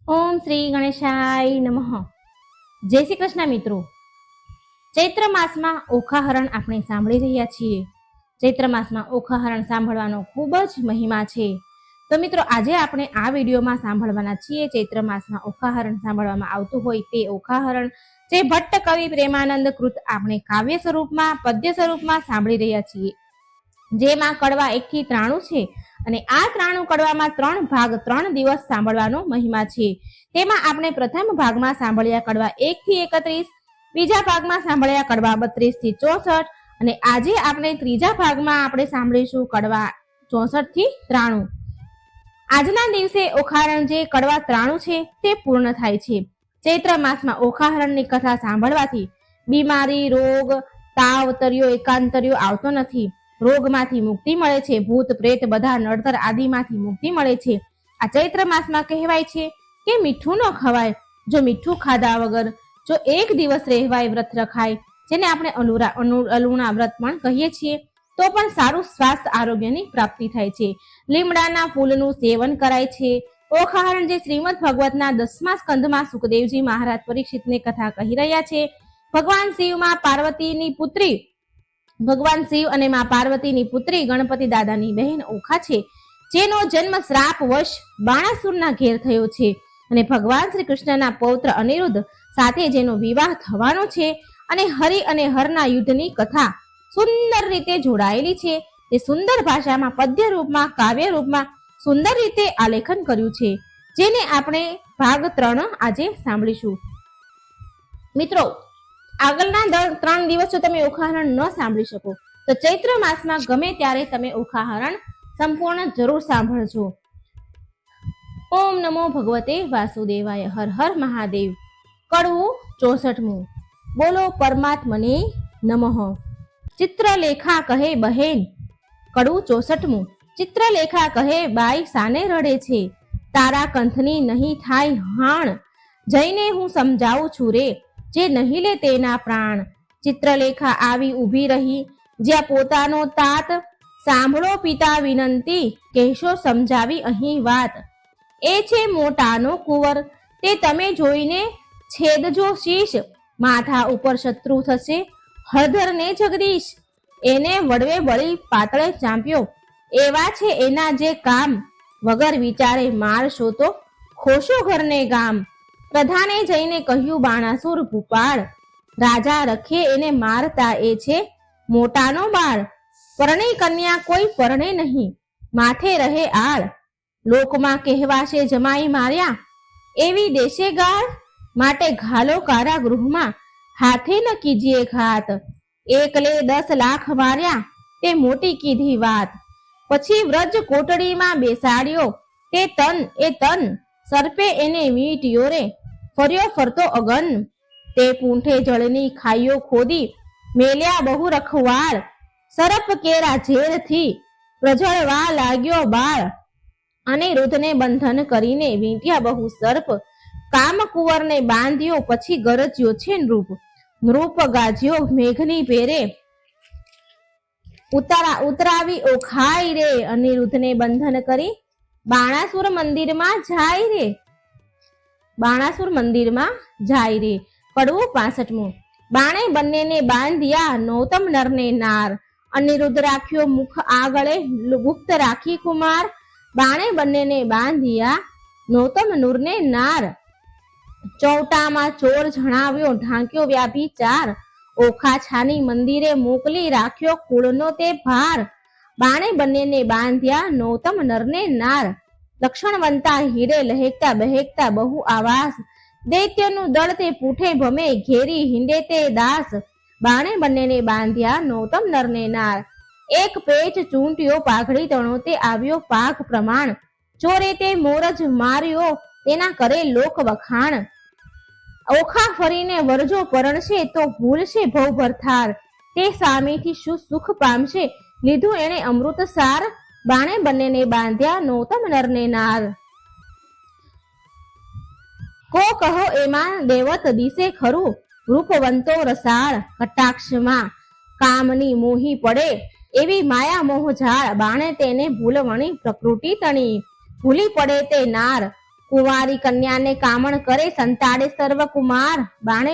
ઓમ શ્રી ગણેશાય નમઃ. જય શ્રી કૃષ્ણ મિત્રો. ચૈત્ર માસમાં ઓખાહરણ આપણે સાંભળી રહ્યા છીએ. ચૈત્ર માસમાં ઓખાહરણ સાંભળવાનો ખૂબ જ મહિમા છે. તો મિત્રો આજે આપણે આ વિડીયોમાં સાંભળવાના છીએ ચૈત્ર માસમાં ઓખાહરણ સાંભળવામાં આવતું હોય તે ઓખાહરણ જે ભટ્ટ કવિ પ્રેમાનંદ કૃત આપણે કાવ્ય સ્વરૂપમાં પદ્ય સ્વરૂપમાં સાંભળી રહ્યા છીએ, જેમાં કડવા 1 થી 93 છે અને આ 93 કડવામાં 3 ભાગ 3 દિવસ સાંભળવાનો મહિમા છે. તેમાં આપણે પ્રથમ ભાગમાં સાંભળ્યા કડવા 1 થી 31, બીજા ભાગમાં સાંભળ્યા કડવા 32 થી 64 અને આજે આપણે ત્રીજા ભાગમાં આપણે સાંભળીશું કડવા 64 થી 93. આજના દિવસે ઓખાહરણ જે કડવા 93 છે તે પૂર્ણ થાય છે. ચૈત્ર માસમાં ઓખાહરણની કથા સાંભળવાથી બીમારી, રોગ, તાવ, તર્યો, એકાંતર્યો આવતો નથી. રોગમાંથી મુક્તિ મળે છે. ભૂત પ્રેત બધા નડતર આદિમાંથી મુક્તિ મળે છે. આ ચૈત્ર માસમાં કહેવાય છે કે મીઠું ન ખવાય. જો મીઠું ખાધા વગર જો 1 દિવસ રહેવાય, વ્રત રખાય, જેને આપણે અલુણા વ્રત પણ કહીએ છીએ, તો પણ સારું સ્વાસ્થ્ય આરોગ્યની પ્રાપ્તિ થાય છે. લીમડાના ફૂલનું સેવન કરાય છે. ઓખાહરણ જે શ્રીમદ ભગવતના 10મા સ્કંધમાં સુખદેવજી મહારાજ પરીક્ષિતને કથા કહી રહ્યા છે. ભગવાન શિવ અને માં પાર્વતીની પુત્રી ગણપતિ દાદાની બહેન ઓખા છે, જેનો જન્મ શ્રાપ વશ બાણાસુરના ઘેર થયો છે અને ભગવાન શ્રી કૃષ્ણના પૌત્ર અનિરુદ્ધ સાથે જેનો વિવાહ થવાનો છે અને હરિ અને હરના યુદ્ધની કથા સુંદર રીતે જોડાયેલી છે. તે સુંદર ભાષામાં પદ્ય રૂપમાં કાવ્ય રૂપમાં સુંદર રીતે આલેખન કર્યું છે, જેને આપણે ભાગ 3 આજે સાંભળીશું. મિત્રો, આગળના 3 દિવસ જો તમે ઓખાહરણ ન સાંભળી શકો તો ચૈત્ર માસમાં ગમે ત્યારે તમે ઓખાહરણ સંપૂર્ણ જરૂર સાંભળજો. ઓમ નમો ભગવતે વાસુદેવાય. હર હર મહાદેવ. કડવું 64મું. બોલો પરમાત્મને નમઃ. ચિત્રલેખા કહે બહેન. કડવું 64મું. ચિત્રલેખા કહે બાઈ સાને રડે છે, તારા કંથની નહીં થાય હાણ, જઈને હું સમજાવું છું રે, જે નહીં લે તેના પ્રાણ. ચિત્રલેખા આવી ઊભી રહી જ્યાં પોતાનો તાત, સાંભળો પિતા વિનંતી, કહેશો સમજાવી અહીં વાત. એ છે મોટાનો કુંવર, તે તમે જોઈને છેદજો શીશ, માથા ઉપર શત્રુ થશે હળધર ને જગદીશ. એને વડવે બળી પાતળે ચાંપ્યો, એવા છે એના જે કામ, વગર વિચારે મારશો તો ખોશો ઘરને ગામ. પ્રધાને જઈને કહ્યું બાણાસુર ભૂપાળ, રાજા રખે એને મારતા એ છે મોટાનો બાળ. પરણી કન્યા કોઈ પરણે નહીં, માથે રહે આળ, લોકમાં કહેવાશે જમાઈ માર્યા, એવી દેશે ગાળ. માટે ઘાલો કારાગૃહમાં, હાથે ન કીજીએ ઘાત, એકલે 10 લાખ માર્યા, તે મોટી કીધી વાત. પછી વ્રજ કોટડીમાં બેસાડ્યો, તે તન સર્પે એને વીંટ્યો રે, ફર્યો ફરતો અગન. તે પૂંઠે જળની ખાઈઓ ખોદી, મેલ્યા બહુ રખવાળ, સરપ કેરા ઝેરથી પ્રજળવા લાગ્યો બાળ. અને રુધને બંધન કરીને વીંટ્યા બહુ સર્પ, કામકુંવરને બાંધ્યો પછી ગરજ્યો છે નૃપ. નૃપ ગાજ્યો મેઘની ભેરે, ઉતરાવી ઓખાઈ રે, અનિરુદ્ધને બંધન કરી બાણાસુર મંદિરમાં જાય રે. બાણાસુર મંદિરમાં જાય રે. કડવું 65મું. બાણે બંનેને બાંધ્યા નૌતમ નરને નાર, અનિરુદ્ધ રાખ્યો મુખ આગળે ગુપ્ત રાખી કુમાર. બાણે બંનેને બાંધ્યા નૌતમ નૂરને નાર, ચૌટામાં ચોર જણાવ્યો ઢાંક્યો વ્યાભિચાર. ઓખા છાની મંદિરે મોકલી રાખ્યો કુળનો તે ભાર. બાણે બંનેને બાંધ્યા નૌતમ નરને નાર, લક્ષણવંતા હીરે લહેકતા બહેકતા બહુ આવાસ. દૈત્યનું દળ તે પૂઠે ભમે ઘેરી હિંડે તે દાસ. બાણે બંનેને બાંધ્યા નૌતમ નરને નાર, એક પેચ ચૂંટ્યો પાઘડી તણો તે આવ્યો પાઘ પ્રમાણ. ચોરે તે મોરજ માર્યો તેના કરે લોક વખાણ. ઓખા ફરીને વરજો પરણશે તો ભૂલશે ભવ ભરથાર, તે સામેથી શું સુખ પામશે લીધું એણે અમૃત સાર. બાણે બંનેને બાંધ્યા નૌતમ નરને નાર. કો કહો એમાં દેવત દિશે ખરું, રૂપવંતો રસાળ, કટાક્ષમાં કામની મોહી પડે એવી માયા મોહ ઝાળ. બાણે તેને ભૂલવણી પ્રકૃતિ તણી, ભૂલી પડે તે નાર, કુંવારી કન્યાને કામણ કરે સંતાડે સર્વ કુમાર. બાણે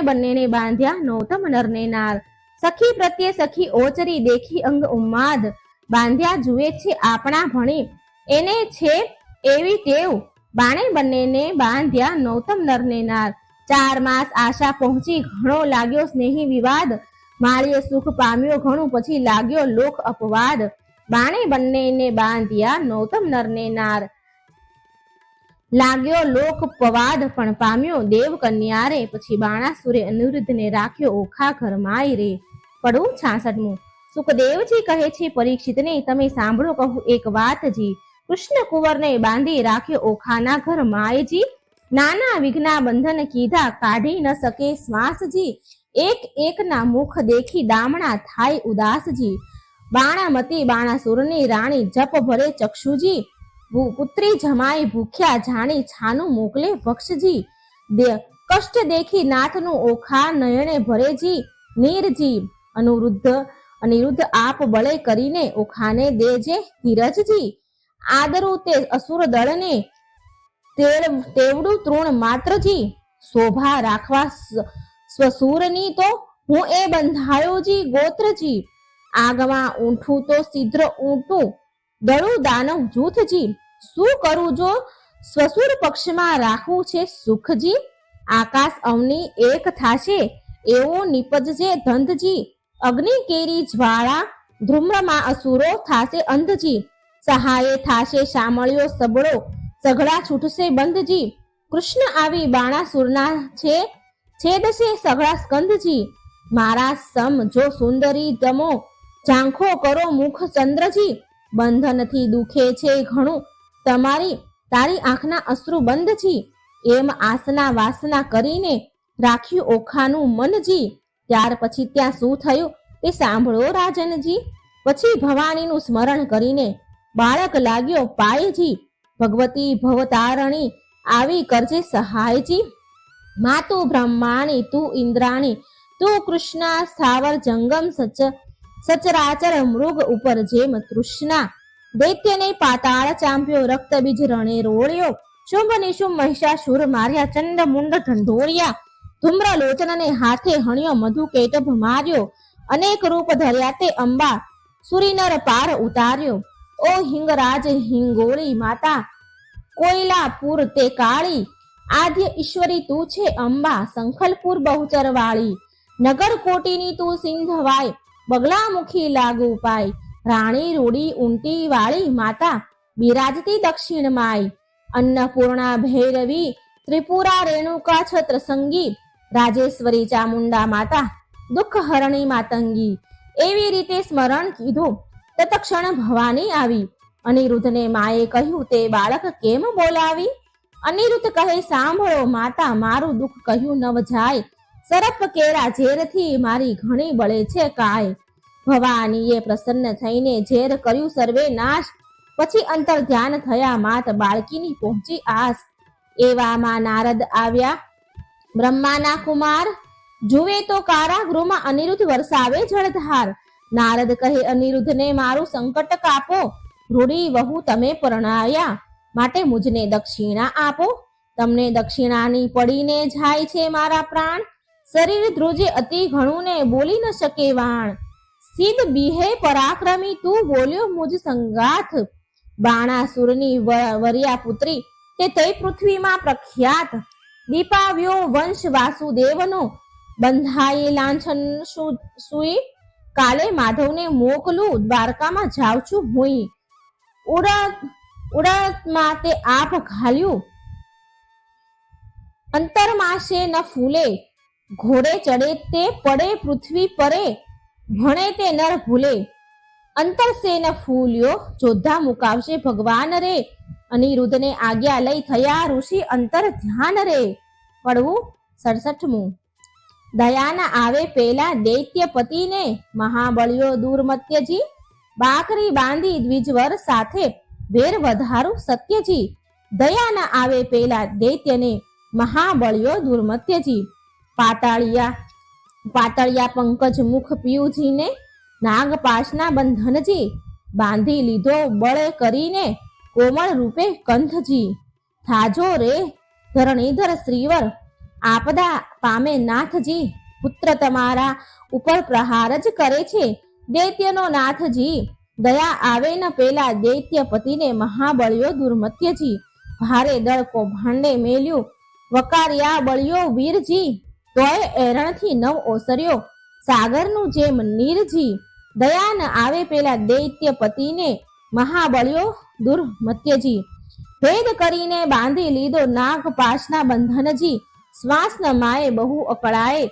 બંનેને બાંધ્યા નૌતમ નરને નાર. સખી પ્રત્યે સખી ઓચરી દેખી અંગ ઉન્માદ. બાંધ્યા જુએ છે આપણા ભણી એને છે એવી ટેવ. બાણે બંનેને બાંધ્યા નૌતમ નરને નાર. 4 માસ આશા પહોંચી ઘણો લાગ્યો સ્નેહી વિવાદ. માળીએ સુખ પામ્યો ઘણું પછી લાગ્યો લોક અપવાદ. બાણે બંનેને બાંધ્યા નૌતમ નરને નાર. લાગ્યો લોક પવાદ પણ પામ્યો દેવ કન્યા રે. પછી બાણાસુરે અનિરુદ્ધને રાખ્યો ઓખા ઘરમાય રે. પડવું 66મું. સુખદેવજી કહે છે પરીક્ષિતને, તમે સાંભળો કહું એક વાતજી. કૃષ્ણ કુંવરને બાંધી રાખ્યો ઓખાના ઘર માયજી. નાના વિઘ્ના બંધન કીધા કાઢી ન શકે શ્વાસજી. એક એકના મુખ દેખી દામણા થાય ઉદાસજી. બાણામતી બાણાસુરની રાણી જપ ભરે ચક્ષુજી. પુત્રી જમાઈ ભૂખ્યા જાણી છાનું મોકલે ભક્ષજી. કષ્ટ દેખી નાથનું ઓખા નયને ભરેજી નીરજી. અનિરુદ્ધ આપ બળે કરીને ઓખાને દેજે ધીરજજી. આદરું તે અસુર દળને તેવડું તૃણ માત્રજી. શોભા રાખવા સ્વસુરની તો હું એ બંધાયોજી ગોત્રજી. આગમાં ઊંઠું તો સીધ્ર ઊંટું દળું દાનવ જૂથજી. શું કરું જો સ્વસુર પક્ષમાં રાખવું છે સુખજી. આકાશ અવની એક થાશે એવો નિપજજે ધંધજી. અગ્નિ કેરી જ્વાળા ધ્રુમ્રમાં અસુરો થાશે અંધજી. સહાયે થાશે શામળિયો સબળો સઘળા છૂટશે બંધજી. કૃષ્ણ આવી બાણાસુરના છેદશે સઘળા સ્કંધજી. મારા સમ જો સુંદરી તમો ઝાંખો કરો મુખ ચંદ્રજી. બંધનથી દુખે છે ઘણું તારી આંખના અશ્રુ બંધજી. એમ આસના વાસના કરીને રાખ્યું ઓખાનું મનજી. ત્યાર પછી ત્યાં શું થયું તે સાંભળો રાજનજી. પછી ભવાનીનું સ્મરણ કરીને બાળક લાગ્યો પાયજી. ભગવતી ભવતારણી આવી કરજે સહાયજી. મા તું બ્રહ્માણી તું ઇન્દ્રાણી તું કૃષ્ણા. સ્થાવર જંગમ સચરાચર મૃગ ઉપર જેમ તૃષ્ણા. દૈત્યને પાતાળ ચાંપ્યો રક્ત બીજ રણે રોળ્યો. શુંભ નિશુંભ મહિષાસુર માર્યા ચંડ મુંડ ઢંઢોળ્યા. ધૂમ્ર લોચનને હાથે હણ્યો મધુ કેટભ માર્યો. અનેક રૂપ ધર્યા તે અંબા સુરીનર પાર ઉતાર્યો. ઓ હિંગરાજ હિંગોળી માતા કોયલાપુર તે કાળી. આદ્ય ઈશ્વરી તું છે અંબા સંખલપુર બહુચર વાળી. નગર કોટીની તું સિંધવાય બગલામુખી લાગુ પાય. રાણી રૂડી ઊંટી વાળી માતા બિરાજતી દક્ષિણ માય. અન્નપૂર્ણા ભૈરવી ત્રિપુરા રેણુકા છત્ર સંગી. રાજેશ્વરી ચામુંડા માતા દુઃખ હરણી માતંગી. એવી રીતે સ્મરણ કીધું તત્ક્ષણ ભવાની આવી. અનિરુદ્ધને માએ કહ્યું તે બાળક કેમ બોલાવી. અનિરુદ્ધ કહે સાંભળો માતા મારું દુઃખ કહ્યું નવ જાય. સરપ કેરા ઝેરથી મારી ઘણી બળે છે કાય. ભવાનીએ પ્રસન્ન થઈને ઝેર કર્યું સર્વે નાશ. પછી અંતર ધ્યાન થયા માત બાળકીની પહોંચી આસ. એવામાં નારદ આવ્યા બ્રહ્માના કુમાર. જુએ તો કારાગૃહમાં અનિરુદ્ધ વરસાવે જળધાર. નારદ કહે અનિરુદ્ધને મારું સંકટ કાપો. રૂડી વહુ તમે પરણાયા માટે મુજને દક્ષિણા આપો. તમને દક્ષિણાની પડીને જાય છે મારા પ્રાણ. શરીર ધ્રુજે અતિ ઘણું ને બોલી ન શકે વાણ. સિદ્ધ બીહે પરાક્રમી તું બોલ્યો મુજ સંગાથ. બાણાસુરની વરિયા પુત્રી તે તઈ પૃથ્વીમાં પ્રખ્યાત. દીપાવ્યો વંશ વાસુદેવનો બંધાયે લાંછન સુઈ. કાલે માધવને મોકલું દ્વારકામાં જાઉં છું ભૂઈ. ઉડતમાં તે આપ ઘાલ્યું અંતરમાશે ન ફૂલે. ઘોડે ચડે તે પડે પૃથ્વી પરે. ભણે તે નર ભૂલે. અંતર સે ન ફૂલ્યો જોધા મુકાવશે ભગવાન રે. અનિરુદ્ધને આજ્ઞા લઈ થયા ઋષિ અંતર ધ્યાન રે. પડવું 67મું. દયાના આવે પેલા દૈત્યપતિને મહાબળ્યો દુર્મત્યજી. બાકરી બાંધી દ્વિજવર સાથે વેર વધારું સત્યજી. દયાના આવે પેલા દૈત્યને મહાબળ્યો દુર્મત્યજી. પાતળિયા પંકજ મુખ પિયુજીને નાગપાશના બંધનજી. બાંધી લીધો બળ કરીને કોમળ રૂપે કંથજી, થાજો રે ધરણીધર શ્રીવર, આપદા પામે નાથજી, પુત્ર તમારા ઉપર પ્રહાર જ કરે છે દૈત્યનો નાથજી, દયા આવે ન પેલા દૈત્ય પતિને મહાબળ્યો દુર્મત્યજી, ભારે દળ કૌભાંડે મેલ્યું વકાર્યા બળ્યો વીરજી, તોય એરણથી નવ ઓસર્યો સાગરનું જેમ નીરજી, દયા ન આવે પેલા દૈત્ય પતિને મહાબળ્યો દુર્મત્યજી, ભેદ કરીને બાંધી લીધો નાગ પાશના બંધનજી, શ્વાસ ન માએ બહુ અકળાએ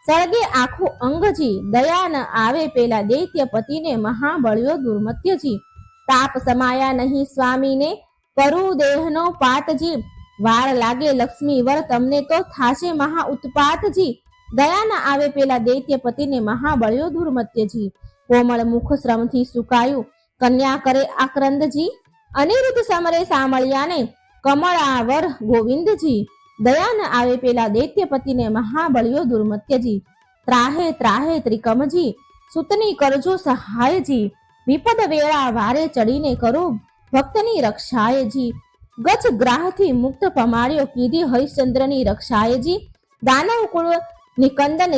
સળગે આખું અંગજી, દયા ન આવે પેલા દૈત્ય પતિને મહાબળ્યો દુર્મત્યજી, તાપ સમાયા નહીં સ્વામીને કરું દેહનો પાતજી, વાર લાગે લક્ષ્મી વર તમને તો થાશે મહા ઉત્પાતજી, દયા ન આવે પેલા દૈત્ય પતિને મહાબળ્યો દુર્મત્યજી, કોમળ મુખ શ્રમથી સુકાયું કન્યા કરે આક્રંદજી, અનિરુદ્ધ સમરે સામળિયાને કમળાવર ગોવિંદજી, દયા ન આવે પેલા દૈત્ય પતિને મહાબળ્યો દુર્મત્યજી, ત્રાહે ત્રાહે ત્રિકમજી, સુતની કરજો સહાયજી, વિપદ વેળા વારે ચડીને કરો ભક્તની રક્ષાયજી, ગજ ગ્રાહથી મુક્ત પમાડ્યો કીધી હરિશ્ચંદ્રની રક્ષાયજી, દાનવ કુળ નિકંદન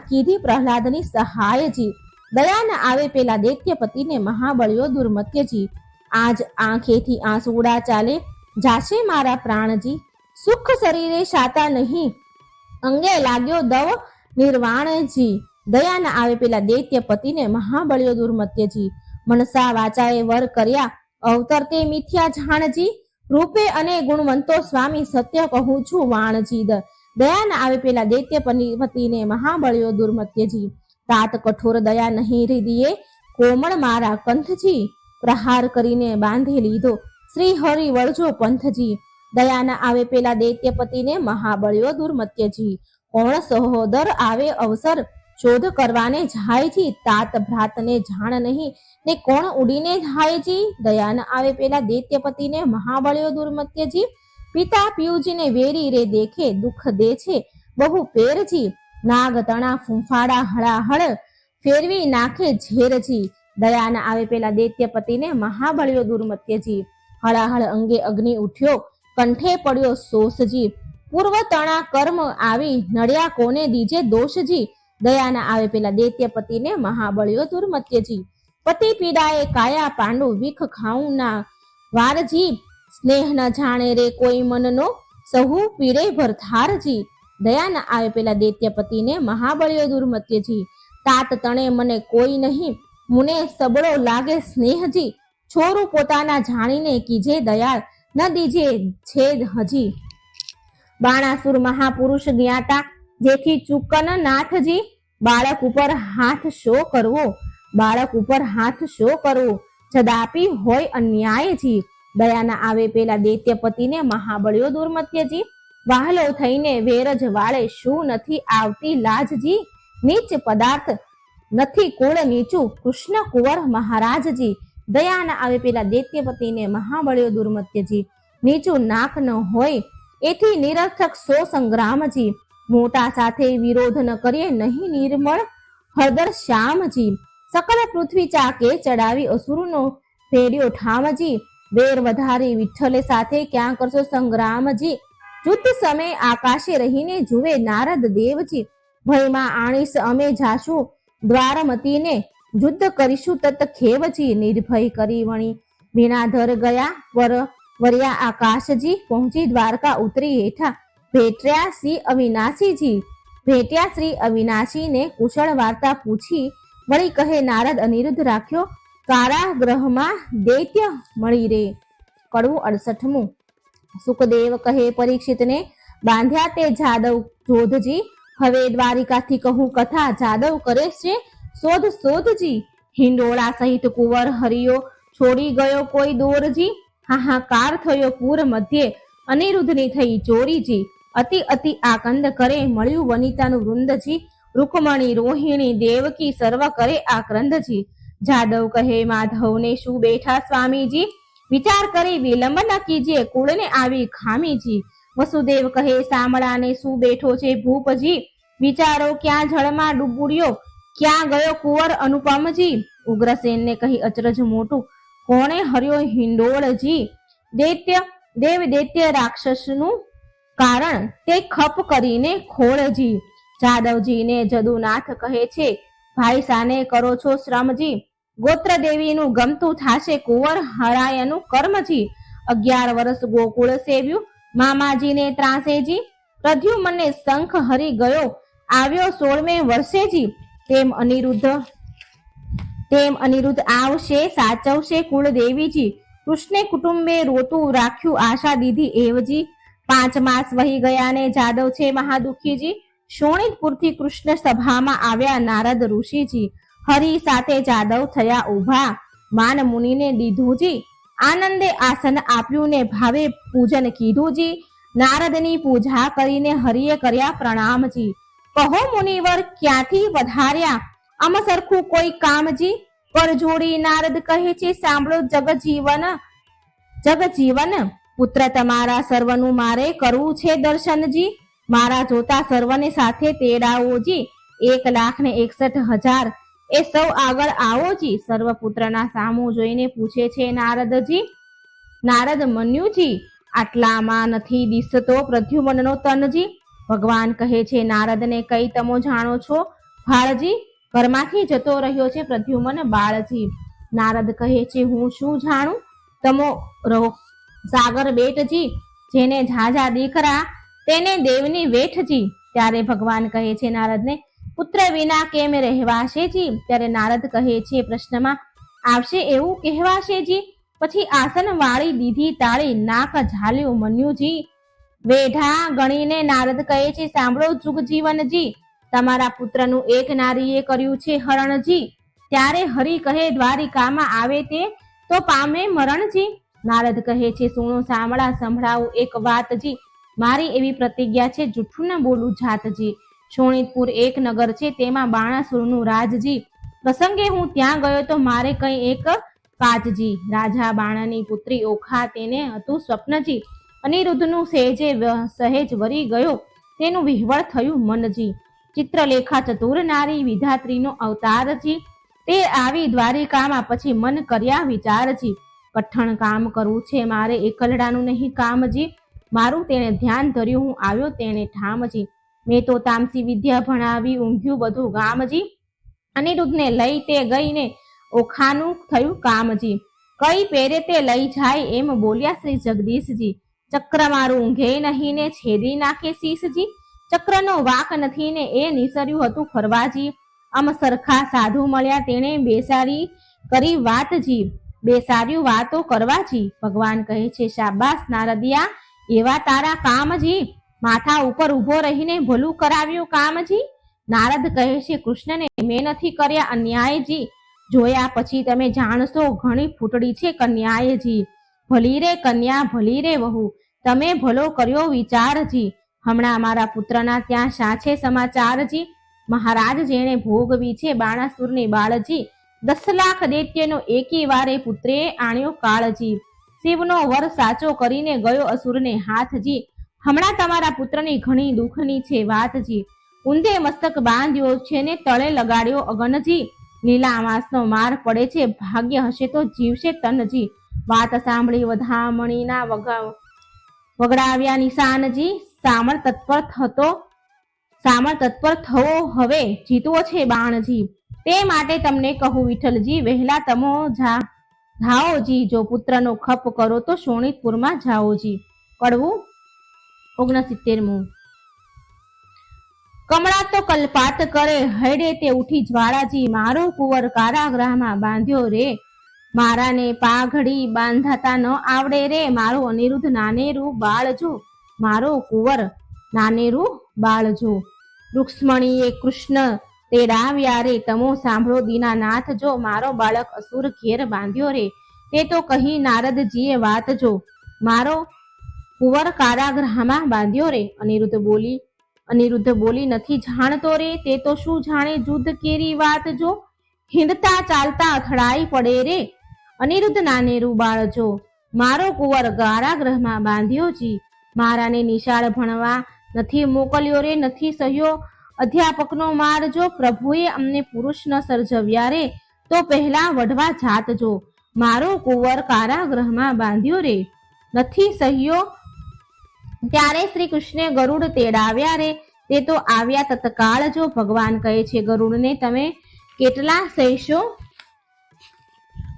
કીધી પ્રહલાદની સહાયજી, દયા ન આવે પેલા દૈત્ય પતિને મહાબળ્યો દુર્મત્યજી, આજ આંખેથી આંસુડા ચાલે જાશે મારા પ્રાણજી, સુખ શરીરે શાતા નહીં અંગે લાગ્યો દવ નિર્વાણજી, દયા ન આવે પેલા દૈત્ય પતિને મહાબળ્યો દુર્મત્યજી, મનસા વાચાએ વર કર્યા અવતરતે મિથ્યા જાણજી, રૂપે અને ગુણવંતો સ્વામી સત્ય કહું છું વાણજી, દયા ન આવે પેલા દૈત્ય પતિને મહાબળ્યો દુર્મત્યજી, તાત કઠોર દયા નહીં હૃદયે કોમળ મારા કંથજી, પ્રહાર કરીને બાંધી લીધો શ્રી હરિ વળજો પંથજી, દયા ન આવે પેલા દૈત્ય પતિને મહાબળ્યો દુર્મત્યજી, કોણ સહોદર આવે અવસર શોધ કરવાને જાયજી, તાત ભ્રાતને જાણ નહીં ને કોણ ઉડીને જાયજી, દયા ન આવે પેલા દૈત્ય પતિને મહાબળ્યો દુર્મત્યજી, પિતા પિયુજીને વેરી રે દેખે દુઃખ દે છે બહુ પેરજી, નાગ તણા ફૂંફાડા હળાહળ ફેરવી નાખે ઝેરજી, દયા ન આવે પેલા દૈત્ય પતિને મહાબળ્યો દુર્મત્યજી, હળાહળ અંગે અગ્નિ ઉઠ્યો કંઠે પડ્યો સોસજી, પૂર્વ તણા કર્મ આવી નડ્યા કોને દીજે દોષજી, દયા ન આવે પેલા દૈત્ય પતિને મહાબળ્યો દુર્મત્યજી, પતિ પીડાએ કાયા પાંડુ વિખ ખાઉં ના વારજી, સ્નેહ ન જાણે રે કોઈ મનનો સહુ પીરે ભરથારજી, દયા ન આવે પેલા દૈત્ય પતિને મહાબળ્યો દુર્મત્યજી, તાત તણે મને કોઈ નહીં મુને સબળો લાગે સ્નેહજી, છોરું પોતાના જાણીને કીજે દયાળ ન દીજે છેદ હજી, બાણાસુર મહાપુરુષ જ્ઞાતા જેથી ચૂકન નાથજી, બાળક ઉપર હાથ શો કરવો બાળક ઉપર હાથ શો કરવો, જદાપી હોય અન્યાયજી, દયા ન આવે પેલા દૈત્ય પતિને મહાબળ્યો દુર્મત્યજી, વાહલો થઈને વેરજ વાળે શું નથી આવતી લાજજી, નીચ પદાર્થ નથી કુળ નીચું કૃષ્ણ કુંવર મહારાજજી, દયા ન આવે પેલા દૈત્ય પતિને મહાબળ્યો દુર્મત્યજી, નીચું નાક ન હોય એથી નિરર્થક સો સંગ્રામજી, મોટા સાથે વિરોધ ન કરીએ નહીં નિર્મળ હળદર શ્યામજી, સકલ પૃથ્વી ચાકે ચડાવી અસુરનો ભેડ્યો ઠામજી, વેર વધારી વિઠ્ઠલે સાથે ક્યાં કરશો સંગ્રામજી, યુદ્ધ સમય આકાશે રહીને જુએ નારદ દેવજી, ભયમાં આણીશ અમે જાશું દ્વારમતીને, યુદ્ધ કરીશું તત ખેવજી, નિર્ભય કરી વણી ભીણાધર ગયા વર્યા આકાશજી, પહોંચી દ્વારકા ઉતરી હેઠા ભેટ્યા શ્રી અવિનાશીને કુશળ વાર્તા પૂછી, વળી કહે નારદ અનિરુદ્ધ રાખ્યો કારાગ્રહમાં દૈત્ય મળી રે. કડવું 68મું. સુખદેવ કહે પરીક્ષિતને બાંધ્યા તે જાદવ જોધજી, હવે દ્વારિકાથી કહું કથા જાદવ કરે છે શોધજી, હિંડોળા સહિત કુંવર હરિયો છોડી ગયો કોઈ દોરજી, હાહાકાર થયો પૂર મધ્યે અનિરુદ્ધની થઈ ચોરીજી, અતિ અતિ આકંદ કરે મળ્યું વનિતાનું વૃંદજી, રૂકમણી રોહિણી દેવકી સર્વ કરે આક્રંદજી, જાદવ કહે માધવને શું બેઠા સ્વામીજી, વિચાર કરી વિલંબ ન કીજીએ કુળને આવી ખામીજી, વસુદેવ કહે સામળાને શું બેઠો છે ભૂપજી, વિચારો ક્યાં જળમાં ડૂબુડ્યો ક્યાં ગયો કુંવર અનુપમજી, ઉગ્રસેનને કહી અચરજ મોટું કોણે હર્યો હિંડોળજી? દૈત્ય રાક્ષસનું કારણ તે ખપ કરીને ખોળજી. જાદવજીને જદુનાથ કહે છે, ભાઈ સાને કરો છો શ્રમજી? ગોત્ર દેવીનું ગમતું થાશે કુંવર હરાયનું કર્મજી. 11 વર્ષ ગોકુળ સેવ્યું મામાજીને ત્રાસેજી. પ્રદ્યુમને શંખ હરી ગયો આવ્યો 16મે વર્ષેજી. તેમ અનિરુદ્ધ આવશે સાચવશે કુળદેવીજી. કૃષ્ણે કુટુંબે રોતું રાખ્યું આશા દીધી એવજી. 5 માસ વહી ગયા ને જાદવ છે મહાદુખીજી. શોણિતપુરથી કૃષ્ણ સભામાં આવ્યા નારદ ઋષિજી. હરિ સાથે જાદવ થયા ઉભા માન મુનિને દીધુંજી. આનંદે આસન આપ્યું ને ભાવે પૂજન કીધુંજી. નારદની પૂજા કરીને હરિએ કર્યા પ્રણામજી. કહો મુનિવર ક્યાંથી વધાર્યા અમ સરખું કોઈ કામજી? પર જોડી નારદ કહે છે સાંભળો જગજીવન પુત્ર તમારા સર્વનું મારે કરવું છે દર્શનજી. મારા જોતા સર્વને સાથે તેડાવોજી. 1,61,000 એ સૌ આગળ આવોજી. સર્વપુત્રના સામું જોઈને પૂછે છે નારદજી. નારદ મન્યુજી આટલામાં નથી દિસતો પ્રદ્યુમનનો તનજી. ભગવાન કહે છે નારદને કઈ તમો જાણો છો ભાળજી? ઘરમાંથી જતો રહ્યો છે પ્રદ્યુમન બાળજી. નારદ કહે છે હું શું જાણું તમો રહો સાગર બેટજી. જેને ઝાઝા દીકરા તેને દેવની વેઠજી. ત્યારે ભગવાન કહે છે નારદને પુત્ર વિના કેમ રહેવાશે જી? ત્યારે નારદ કહે છે પ્રશ્નમાં આવશે એવું કહેવાશે જી. પછી આસન વાળી દીધી તાળી નાક ઝાલ્યું મન્યુજી. વેઢા ગણીને નારદ કહે છે સાંભળો જુગજીવનજી. તમારા પુત્રનું એક નારીએ કર્યું છે હરણજી. ત્યારે હરિ કહે દ્વારિકામાં આવે તે તો પામે મરણજી. નારદ કહે છે સુણો સાંભળા સંભળાવું એક વાતજી. મારી એવી પ્રતિજ્ઞા છે જૂઠું ન બોલું જાતજી. શોણિતપુર એક નગર છે તેમાં બાણાસુરનું રાજજી. પ્રસંગે હું ત્યાં ગયો તો મારે કઈ એક કાજજી. રાજા બાણાની પુત્રી ઓખા તેને હતું સ્વપ્નજી. અનિરુદ્ધનું સહેજ વરી ગયો તેનું વિહવળ થયું મનજી. ચિત્રલેખા ચતુર નારી વિધાત્રીનો અવતારજી. તે આવી દ્વારિકામાં પછી મન કર્યા વિચારજી. કઠણ કામ કરવું છે મારે એકલડાનું નહીં કામજી. મારું તેને ધ્યાન ધર્યું હું આવ્યો તેને ઠામજી. મેં તો તામસી વિદ્યા ભણાવી ઊંઘ્યું બધું ગામજી. અનિરુદ્ધને લઈ તે ગઈને ઓખાનું થયું કામજી. કઈ પેરે તે લઈ જાય એમ બોલ્યા શ્રી જગદીશજી. ચક્ર મારું ઊંઘે નહીં ને છેદી નાખે શીશજી. ચક્રનો વાક નથી ને એ નિસર્યું હતું ફરવાજી. આમ સરખા સાધુ મળ્યા તેણે બેસારી કરી વાતજી. બેસાર્યું વાતો કરવાજી. ભગવાન કહે છે શાબાશ નારદિયા એવા તારા કામજી. માથા ઉપર ઉભો રહીને ભલું કરાવ્યું કામજી. નારદ કહે છે કૃષ્ણને મેં નથી કર્યા અન્યાયજી. જોયા પછી તમે જાણશો ઘણી ફૂટડી છે કન્યાયજી. ભલી રે કન્યા ભલી રે વહુ તમે ભલો કર્યો વિચારજી. હમણાં મારા પુત્રના ત્યાં શા છે સમાચારજી? મહારાજ જેણે ભોગવી છે બાણાસુરની બાળજી. 10 લાખ દૈત્યનો એકી વારે પુત્રે આણ્યો કાળજી. શિવનો વર સાચો કરીને ગયો અસુરને હાથજી. હમણાં તમારા પુત્રની ઘણી દુઃખની છે વાતજી. ઊંધે મસ્તક બાંધ્યો છે ને તળે લગાડ્યો અગનજી. લીલા માસનો માર પડે છે ભાગ્ય હશે તો જીવશે તનજી. વાત સાંભળી વધામણીના વગડાવ્યા નિશાનજી. સામળ તત્પર થવો હવે જીતવો છે બાણજી. તે માટે તમને કહું વિઠ્ઠલજી વહેલા તમો ધાઓજી. જો પુત્રનો ખપ કરો તો શોણિતપુરમાં જાઓજી. કડવું 69. કમળા તો કલ્પાત કરે હૈડે તે ઉઠી જ્વાળાજી. મારો કુંવર કારાગૃહમાં બાંધ્યો રે મારાને પાઘડી બાંધાતા ન આવડે રે. મારો અનિરુદ્ધ નાનેરું બાળજો મારો કુંવર નાનેરું બાળજો. રૂક્ષ્મણીએ કૃષ્ણ તેડાવ્યા રે તમો સાંભળો દીનાનાથ જો. મારો બાળક અસુર ઘેર બાંધ્યો રે તે તો કહી નારદજીએ વાત જો. મારો કુંવર કારાગૃહમાં બાંધ્યો રે. અનિરુદ્ધ બોલી નથી જાણતો રે તે તો શું જાણે જુદ્ધ કેરી વાત જો. હિંદતા ચાલતા અથડાઈ પડે રે અનિરુદ્ધ નાનેરું બાળજો. મારો કુંવર કારાગૃહમાં બાંધ્યો જી. મારાને નિશાળ ભણવા નથી મોકલ્યો રે નથી સહ્યો અધ્યાપકનો માર જો. પ્રભુએ અમને પુરુષ ન સર્જવ્યા રે તો પહેલા વઢવા જાત જો. મારો કુંવર કારાગૃહમાં બાંધ્યો રે. નથી સહ્યો ત્યારે શ્રી કૃષ્ણે ગરુડ તેડાવ્યા રે. તે તો આવ્યા તત્કાળ જો. ભગવાન કહે છે ગરુડને તમે કેટલા સહેશો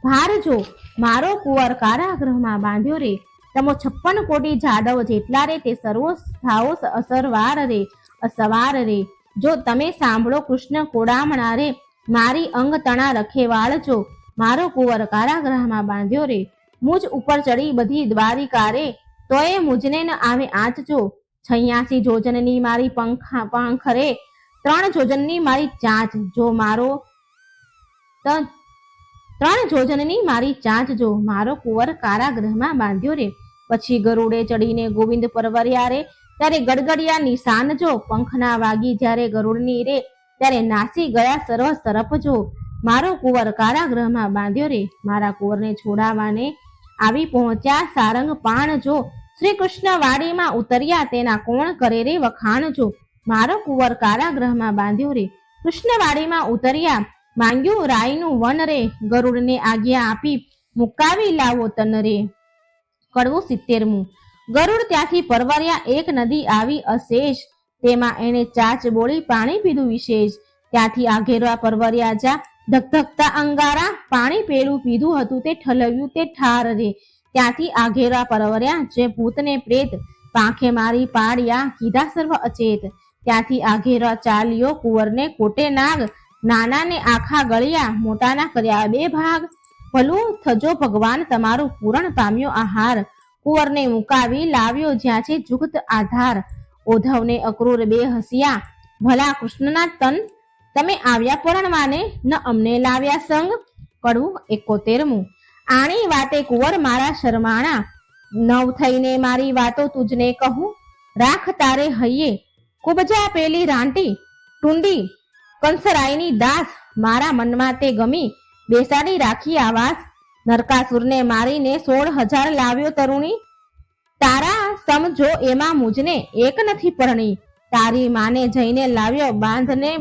ભાર જો. મારો કુંવર કારાગૃહમાં બાંધ્યો રે. તમો 56 કોટી જાદવ જેટલા રે તે સર્વો થાઓ અસરવાર રે અસવાર રે. જો તમે સાંભળો કૃષ્ણ કોડામણા રે. મારી અંગ તણા રખેવાળ જો. મારો કુંવર કારાગૃહમાં બાંધ્યો રે. મુજ ઉપર ચડી બધી દ્વારિકા રે. તોય મુજને ન આવે આંચ જો. 86 જોજનની મારી પાંખ રે. 3 જોજનની મારી ચાંચ જો. 3 જોજનની મારી ચાંચ જો. મારો કુંવર કારાગૃહમાં બાંધ્યો રે. પછી ગરુડે ચડીને ગોવિંદ પરવર્યા રે. ત્યારે ગડગડિયા નિશાન જો. પંખના વાગી જ્યારે ગરુડની રે. ત્યારે નાસી ગયા સર્વ સરપ જો. મારો કુંવર કારાગૃહમાં બાંધ્યો રે. મારા કુંવરને છોડાવવાને આવી પહોંચ્યા સારંગ પાણ જો. શ્રી કૃષ્ણ વાડીમાં ઉતર્યા તેના કોણ કરે રે વખાણ જો. મારો કુંવર કારાગૃહમાં બાંધ્યો રે. કૃષ્ણવાડીમાં ઉતર્યા માંગ્યું રાયનું વન રે. ગરુડને આજ્ઞા આપી મુકાવી લાવો તન રે. કડવું 70મું. ગરુડ ત્યાંથી પરવર્યા. એક નદી આવી અશેષ. તેમાં એને ચાચ બોળી પાણી પીધું વિશેષ. ત્યાંથી આઘેરવા પરવર્યા જા. ધગધગતા અંગારા. પાણી પેલું પીધું હતું તે ઠલવ્યું તે ઠાર રે. ત્યાંથી આઘેરવા પરવર્યા. જે ભૂતને પ્રેત પાંખે મારી પાડ્યા કીધા સર્વ અચેત. ત્યાંથી આઘેરવા ચાલ્યો કુંવરને કોટે નાગ. નાનાને આખા ગળ્યા મોટાના કર્યા 2 ભાગ. ભલું થજો ભગવાન તમારું પૂરણ પામ્યો આહાર. કુંવરને મુકાવી લાવ્યો જ્યાં છે જુગત આધાર. ઓધવને અક્રૂર 2 હસ્યા. ભલા કૃષ્ણના તન તમે આવ્યા પરણવાને ન અમને લાવ્યા સંગ. કડવું 71મું. આણી વાતે કુંવર મારા શરમાણા. નવ થઈને મારી વાતો તુજને કહું. રાખ તારે હૈયે કુબજા પેલી રાંટી ટુંડી કંસરાયની દાસ. મારા મનમાં તે ગમી બેસાડી રાખી આવાસ. નરકાસુરને મારીને 16,000 લાવ્યો તરુણી. તારા સમજો એમાં મુજને એક નથી પરણી. તારી માને જઈને લાવ્યો બાંધવને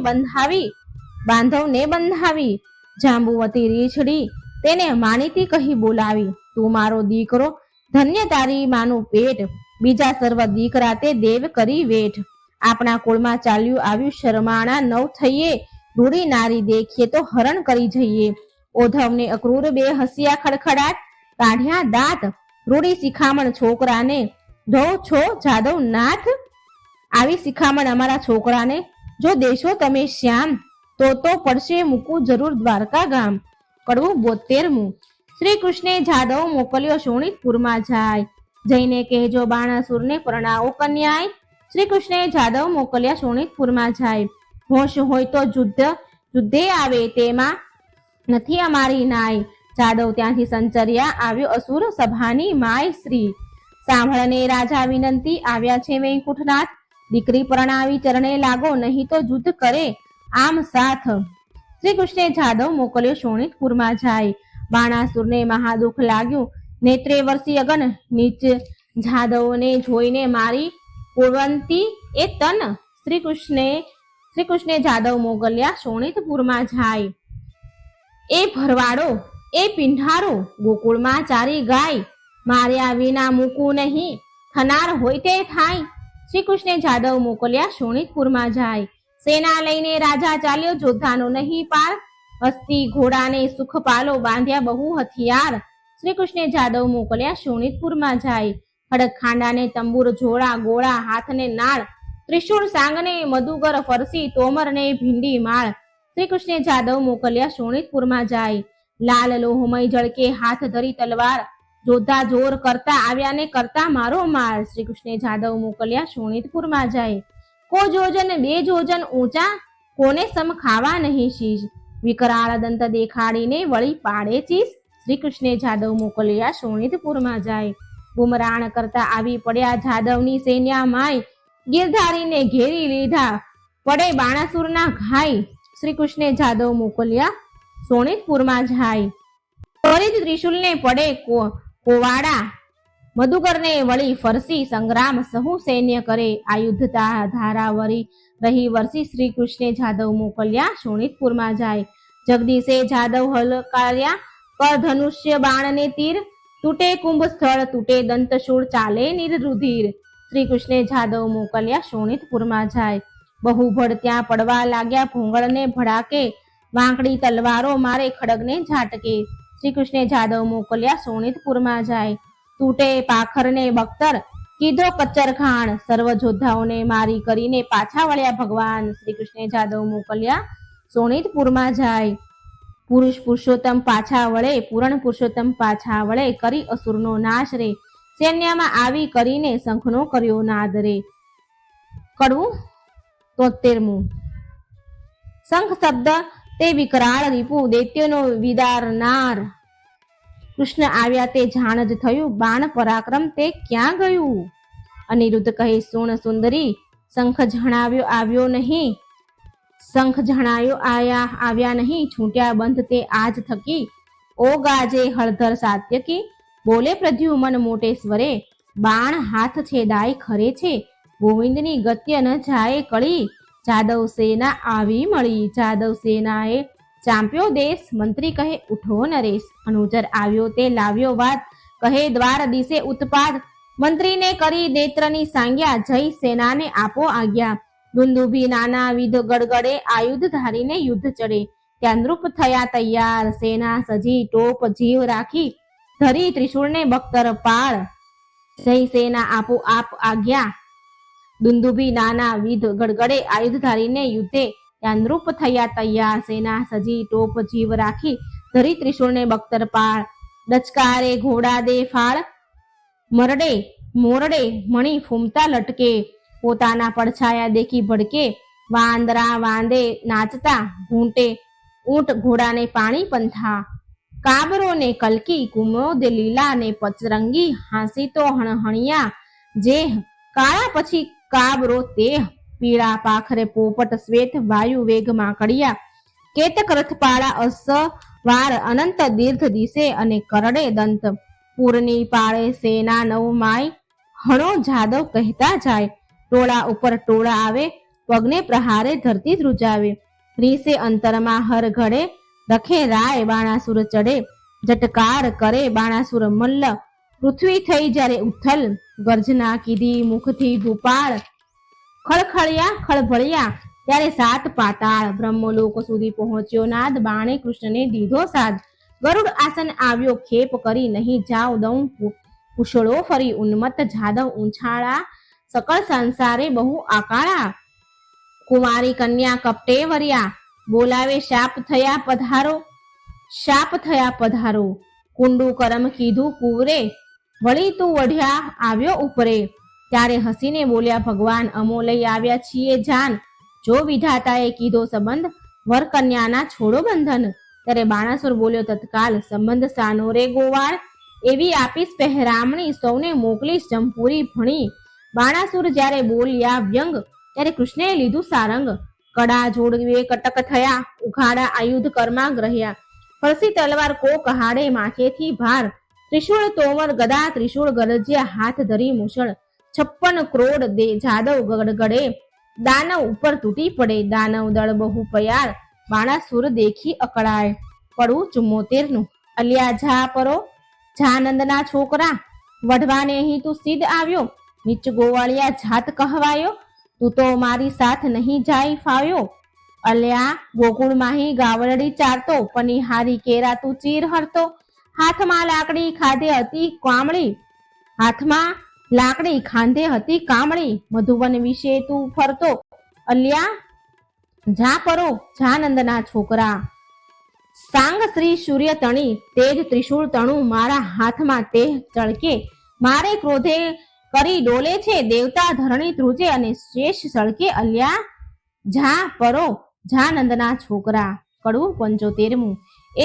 બંધાવી. જાંબુવતી રીછડી તેને માનીતી કહી બોલાવી. તું મારો દીકરો ધન્ય તારી માનું પેટ. બીજા સર્વ દીકરા તે દેવ કરી વેઠ. આપણા કુળમાં ચાલ્યું આવ્યું શરમાણા. 9 થઈએ રૂડી નારી દેખીએ તો હરણ કરી જઈએ. ઓધવને અક્રૂર 2 હસ્યા ખડખડાટ. કાઢ્યા દાંત રૂડી શિખામણ છોકરાને. ધો છો જાદવ નાથ. આવી શિખામણ અમારા છોકરાને જો દેશો તમે શ્યામ. તો પડશે મૂકું જરૂર દ્વારકા ગામ. કડવું 72મું. શ્રી કૃષ્ણે જાદવ મોકલ્યો શોણિતપુરમાં જાય. જઈને કહેજો બાણાસુરને પરણાવો કન્યાય. શ્રી કૃષ્ણે જાદવ મોકલ્યા શોણિતપુરમાં જાય. હોશ હોય તો યુદ્ધે આવે તેમાં નથી અમારી નાય. જાદવ ત્યાંથી સંચર્યા આવ્યો અસુર સભાની માય શ્રી. સાંભળને રાજા વિનંતી આવ્યા છે વૈકુંઠનાથ. દીકરી પરણાવી ચરણે લાગો નહીં તો યુદ્ધ કરે આમ સાથ. શ્રી કૃષ્ણે જાદવ મોકલ્યો શોણિતપુરમાં જાય. બાણાસુરને મહાદુખ લાગ્યું. નેત્રે વર્ષી અગન નીચ જાદવને જોઈને મારી પૂર્વંતી એ તન. શ્રી કૃષ્ણે જાદવ મોકલ્યા શોણિતપુરમાં જાય. એ ભરવાડો એ પિંઢારો ગોકુળમાં ચારી ગાય. માર્યા વિના મૂકું નહીં થનાર હોય તે થાય. શ્રી કૃષ્ણે જાદવ મોકલ્યા શોણિતપુરમાં જાય. સેના લઈને રાજા ચાલ્યો જોધાનો નહીં પાર. હસ્તી ઘોડાને સુખ પાલો બાંધ્યા બહુ હથિયાર. શ્રી કૃષ્ણે જાદવ મોકલ્યા શોણિતપુરમાં જાય. ખડક ખાંડાને તંબુર જોડા ગોળા હાથને નાળ. ત્રિશૂળ સાંગને મધુગર ફરસી તોમરને ભીંડી માળ. શ્રી કૃષ્ણે જાદવ મોકલ્યા શોણિતપુરમાં જાય. લાલ લોહમય જળકે હાથ ધરી તલવાર. જોધા જોર કરતા આવ્યા ને કરતા મારો માર. શ્રી કૃષ્ણે જાદવ મોકલ્યા શોણિતપુરમાં જાય. કો જોજન 2 જોજન ઊંચા કોને સમ ખાવા નહીં શીશ. વિકરાળ દંત દેખાડીને વળી પાડે ચીસ. શ્રી કૃષ્ણે જાદવ મોકલ્યા શોણિતપુરમાં જાય. બુમરાણ કરતા આવી પડ્યા જાદવની સેન્યા માય. ગિરધારીને ઘેરી લીધા પડે બાણાસુરના ઘાય. શ્રી કૃષ્ણે જાદવ મોકલ્યા શોણિતપુરમાં જાય. ત્વરિત ત્રિશુલને પડે કોવાડા. મધુકરને વળી ફરસી સંગ્રામ સહુ સૈન્ય કરે. આયુધતા ધારાવરી રહી વર્ષી. શ્રી કૃષ્ણે જાદવ મોકલ્યા શોણિતપુરમાં જાય. જગદીશે જાદવ હલકાર્યા કર ધનુષ્ય બાણ ને તીર, તૂટે કુંભ સ્થળ, તૂટે દંતશૂળ, ચાલે નિર્રુધિર. શ્રી કૃષ્ણે જાદવ મોકલ્યા શોણિતપુરમાં જાય. બહુ ભડ ત્યાં પડવા લાગ્યા ભોંગળને ભડાકે, વાંકડી તલવારો મારે ખડગને ઝાટકે. શ્રી કૃષ્ણે જાદવ મોકલ્યા શોણિતપુરમાં જાય. તૂટે પાખરને બખ્તર, કીધો કચ્ચર ખાણ, સર્વ જોદ્ધાઓને મારી કરીને પાછા વળ્યા ભગવાન. શ્રી કૃષ્ણે જાદવ મોકલ્યા શોણિતપુરમાં જાય. પુરુષ પુરુષોત્તમ પાછા વળે, પૂરણ પુરુષોત્તમ પાછા વળે, કરી અસુરનો નાશ રે, સૈન્યમાં આવી કરીને શંખનો કર્યો નાદ રે. કડવું 73મું. શંખ શબ્દ તે વિકરાળ રીપુ, દૈત્યનો વિદારનાર. કૃષ્ણ આવ્યા તે જાણ જ થયું, બાણ પરાક્રમ તે ક્યાં ગયું? અનિરુદ્ધ કહે સુણ સુંદરી, શંખ જણાવ્યો આવ્યો નહીં, શંખ જણાયો આવ્યા નહીં, છૂટ્યા બંધ તે આજ થકી. ઓ ગાજે હળધર સાત્યકી, બોલે પ્રદ્યુમન મોટે સ્વરે, બાણ હાથ છેદાય ખરે છે, ગોવિંદની ગત્ય ન જાય કળી. જાદવ સેના આવી મળી, જાદવ સેનાએ ચાંપ્યો દેશ, મંત્રી કહે ઉઠો નરેશ. અનુચર આવ્યો તે લાવ્યો વાત, કહે દ્વાર દિશે ઉત્પાદ, મંત્રીને કરી નેત્રની સાંગ્યા, જય સેનાને આપો આજ્ઞા. દુંદુભી નાના વિધ ગડગડે, આયુધ ધારીને યુદ્ધ ચડે, ત્યાં નૃપ થયા તૈયાર, સેના સજી ટોપ જીવ રાખી, ધરી ત્રિશૂળને બખ્તર પાળ, જય સેના આપો આપ આજ્ઞા. દુંદુભી નાના વિધ ગડગડે, આયુધ ધારીને યુદ્ધે, ત્યાં નૃપ થયા તૈયાર, સેના સજી ટોપ જીવ રાખી, ધરી ત્રિશૂળને બખ્તર પાળ. ડચકારે ઘોડા દે ફાળ, મરડે મોરડે મણી ફૂમતા લટકે, પોતાના પડછાયા દેખી ભડકે, વાંદરા વાંદે નાચતા, ઘૂંટે ઊંટ ઘોડાને પાણી પંથા. કાબરો ને કલકી, કુમોદ લીલા ને પચરંગી, હાંસી તો હણહણિયા જે, કાળા પછી કાબરો તે, પીળા પાખરે પોપટ શ્વેત, વાયુ વેગમાં કડિયા, કેતક રથપાળા અસવાર, અનંત દીર્ઘ દિશે અને કરડે દંત. પૂરની પાળે સેના નવ માય, હણો જાદવ કહેતા જાય, ટોળા ઉપર ટોળા આવે, પગને પ્રહારે ધરતી ધ્રુજાવે. રીસે અંતરમાં હર ઘડે, રખે રાય બાણાસુર ચડે, જટકાર કરે બાણાસુર મલ્લ, પૃથ્વી થઈ જ્યારે ઉથલ, ગર્જના કીધી મુખથી ભૂપાળ, ખળખળ્યા ખળભળ્યા ત્યારે સાત પાતાળ. બ્રહ્મલોક સુધી પહોંચ્યો નાદ, બાણે કૃષ્ણને દીધો સાદ. ગરુડ આસન આવ્યો ખેપ કરી, નહીં જાવ દઉં કુશળો ફરી, ઉન્મત્ત જાદવ ઊંછાળા, સકળ સંસારે બહુ આકાળા. કુમારી કન્યા કપટે વર્યા, બોલાવે શાપ થયા પધારો, શાપ થયા પધારો. કુંડુ કરમ કીધું કુવરે, વળી તું વઢ્યા આવ્યો ઉપરે. ત્યારે હસીને બોલ્યા ભગવાન, અમો લઈ આવ્યા છીએ જાન, જો વિધાતાએ કીધો સંબંધ, વર કન્યાના છોડો બંધન. ત્યારે બાણાસુર બોલ્યો તત્કાલ, સંબંધ સાનો રે ગોવાળ, એવી આપીશ પહેરામણી, સૌને મોકલીશ જમપુરી ભણી. બાણાસુર જ્યારે બોલ્યા વ્યંગ, ત્યારે કૃષ્ણએ લીધું સારંગ. કડા જોડવે કટક થયા, ઉઘાડા આયુધ કર્મા ગ્રહ્યા, ફરસી તલવાર કો કહાડે માથેથી ભાર. ત્રિશૂળ તોમર ગદા ત્રિશૂળ ગરજ્યા, હાથ ધરી મુશળ, 56 કરોડ દે જાદવ ગડગડે, દાનવ ઉપર તૂટી પડે. દાનવ દળ બહુ પયાર, બાણાસુર દેખી અકળાય. પડવું 74નું. અલ્યા જા પરો, જાનંદના છોકરા, વઢવાને અહીં તું સિદ્ધ આવ્યો, નીચ ગોવાળિયા જાત કહેવાયો, તું તો મારી સાથ નહીં જાય ફાવ્યો. અલ્યા ગોકુળ માહી ગાવરડી ચારતો, પનિહારી કેરા તું ચીર હરતો, હાથમાં લાકડી ખાધે હતી કામળી, હાથમાં લાકડી ખાંધે હતી કામળી, મધુવન વિશે તું ફરતો. અલ્યા જા પરો, જાનંદના છોકરા. સાંગ શ્રી સૂર્ય તણી, તેજ ત્રિશૂળ તણું, મારા હાથમાં તે ચળકે, મારે ક્રોધે કરી ડોલે છે, દેવતા ધરણી ધ્રુજે અને શેષ સળકે. અલ્યા જા પરો, જાનંદના છોકરા. કડવું 75મું.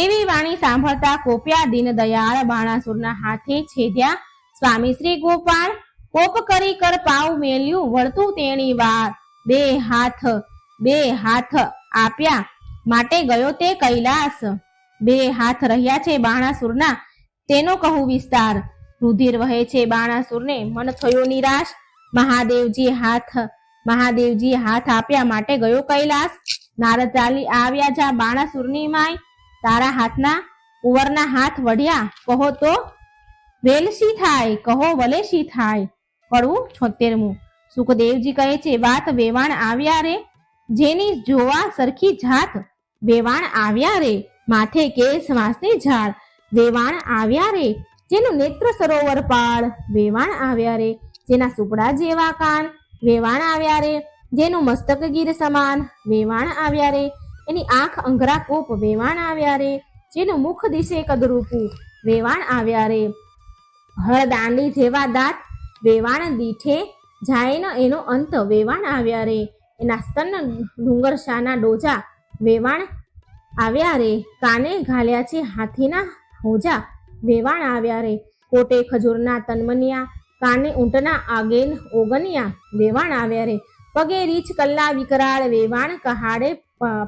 એવી વાણી સાંભળતા કોપ્યા દીન દયાળ, બાણાસુરના હાથે છેદ્યા સ્વામી શ્રી ગોપાળ. કોપ કરી કર પાવ મેલ્યું, વળતું તેણી વાર, બે હાથ આપ્યા માટે ગયો તે કૈલાસ. 2 હાથ રહ્યા છે બાણાસુરના, તેનો કહું વિસ્તાર. રુધિર વહે છે બાણાસુરને, મન થયો નિરાશ, મહાદેવજી હાથ આપ્યા માટે ગયો કૈલાસ. નારદ ચાલી આવ્યા જા બાણાસુરની માય, તારા હાથના કુંવરના હાથ વઢ્યા, કહો તો વેલશી થાય, કહો વલેશી થાય. પડવું 76મું. સુખદેવજી કહે છે, વાત વેવાણ આવ્યા રે, જેની જોવા સરખી જાત વેવાણ આવ્યા રે. માથે કેસ વાંસની ઝાડ વેવાણ આવ્યા રે, જેનું નેત્ર સરોવર પાળ વેવાણ આવ્યા રે, જેના સુપડા જેવા કાન વેવાણ આવ્યા રે, જેનું મસ્તક ગીર સમાન વેવાણ આવ્યા રે, એની આંખ અંગરા કોપ વેવાણ આવ્યા રે, જેનું મુખ દિશે કદરૂપું વેવાણ આવ્યા રે, હળદાંડી જેવા દાંત વેવાણ દીઠે જાય ન એનો અંત વેવાણ આવ્યા રે, એના સ્તન ડુંગરશાના ડોજા વેવાણ આવ્યા રે, કાને ઘાલ્યા છે હાથીના હોજા વેવાણ આવ્યા રે, કોટે ખજૂરના તનમનિયા, કાને ઊંટના આગેન ઓગનિયા વેવાણ આવ્યા રે, પગે રીછ કલ્લા વિકરાળ વેવાણ, કહાડે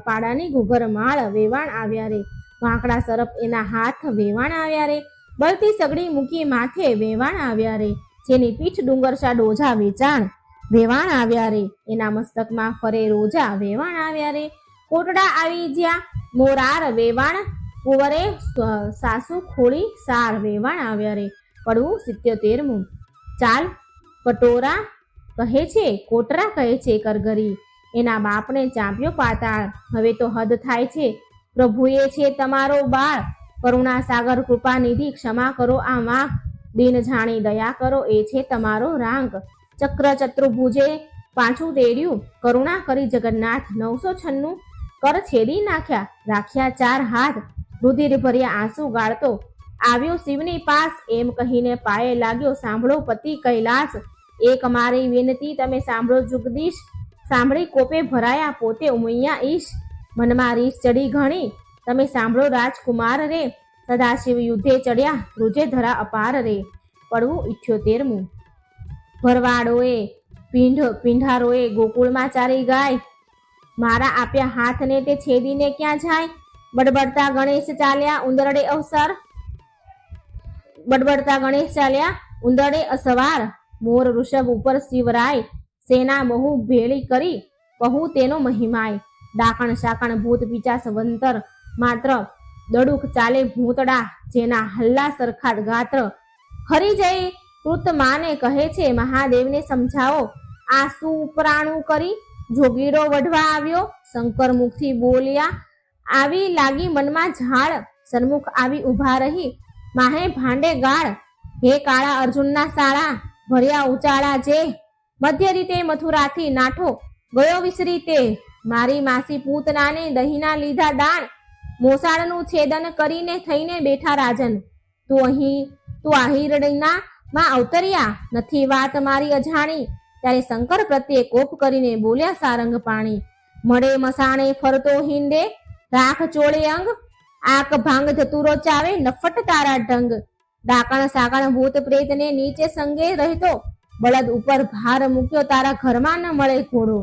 પાડાની ઘૂઘર માળ વેવાણ આવ્યા રે, વાંકડા સરપ એના હાથ વેવાણ આવ્યા રે, બળતી સગડી મૂકી માથે વેવાણ આવ્યા રે, જેની પીઠ ડુંગરશા ડોજા વેચાણ વેવાણ આવ્યા રે, એના મસ્તકમાં ફરે રોજા વેવાણ આવ્યા રે, કોટડા આવી જ્યાં મોરાર વેવાણ, કુંવરે સાસુ ખોળી સાર વેવાણ આવ્યા રે. પડવું 77મું. ચાલ કટોરા કહે છે, કોટરા કહે છે કરગરી, એના બાપને ચાંપ્યો પાતાળ, હવે તો હદ થાય છે, પ્રભુએ છે તમારો બાળ, કરુણા સાગર કૃપા નિધિ, ક્ષમા કરો આ વાંક, દિન જાણી દયા કરો એ છે તમારો રાંક, ચક્ર ચતુર્ભુજે પાછું તેડ્યું, કરુણા કરી જગન્નાથ, 996 કર છેદી નાખ્યા, રાખ્યા 4 હાથ, રુધિર ભર્યા આંસુ ગાળતો આવ્યો શિવની પાસ, એમ કહીને પાયે લાગ્યો સાંભળો પતિ કૈલાસ, એક મારી વિનતી તમે સાંભળો જુગદીશ, સાંભળી કોપે ભરાયા પોતે ઉમૈયા ઈશ, મનમાં રીસ ચડી ઘણી તમે સાંભળો રાજકુમાર રે, સદાશિવ યુદ્ધે ચડ્યા રૂજે ધરા અપાર રે. પડવું 78મું. ભરવાડોએ પીંઢારોએ ગોકુળમાં ચારી ગાય, મારા આપ્યા હાથને તે છેદીને ક્યાં જાય, બડબડતા ગણેશ ચાલ્યા ઉંદરડે અવસર, બડબડતા ગણેશ ચાલ્યા ઉંદરડે અસવાર, મોર ઋષભ ઉપર શિવરાય, સેના બહુ ભેળી કરી કહું તેનો મહિમાય, ડાકણ શાકણ ભૂત પિચાસ વંતર, માત્ર દડુક ચાલે ભૂતડા, જેના હલ્લા સરખા ગાત્ર, હરી જઈ કૃત માને કહે છે મહાદેવને સમજાવો, આ શું ઉપરાણું કરી જોગીરો વઢવા આવ્યો, શંકર મુખથી બોલ્યા આવી લાગી મનમાં ઝાડ, સન્મુખ આવી ઊભા રહી માહે ભાંડે ગાળ, હે કાળા અર્જુનના શાળા ભર્યા ઉચાળા જે, મધ્ય રીતે મથુરાથી નાઠો ગયો વિસરી તે, મારી માસી પૂતનાને દહીંના લીધા દાણ, મોસાળનું છેદન કરીને થઈને બેઠા રાજન, તું આહિરડીના માં અવતર્યા નથી વાત મારી અજાણી, ત્યારે શંકર પ્રત્યે કોપ કરીને બોલ્યા સારંગ પાણી, મળે મસાણે ફરતો હિંડે રાખ ચોળે અંગ, આક ભાંગ ધતુરો ચાવે નફટ તારા ઢંગ, ડાકણ સાકણ ભૂત પ્રેતને નીચે સંગે રહેતો, બળદ ઉપર ભાર મૂક્યો તારા ઘરમાં ન મળે ઘોડો,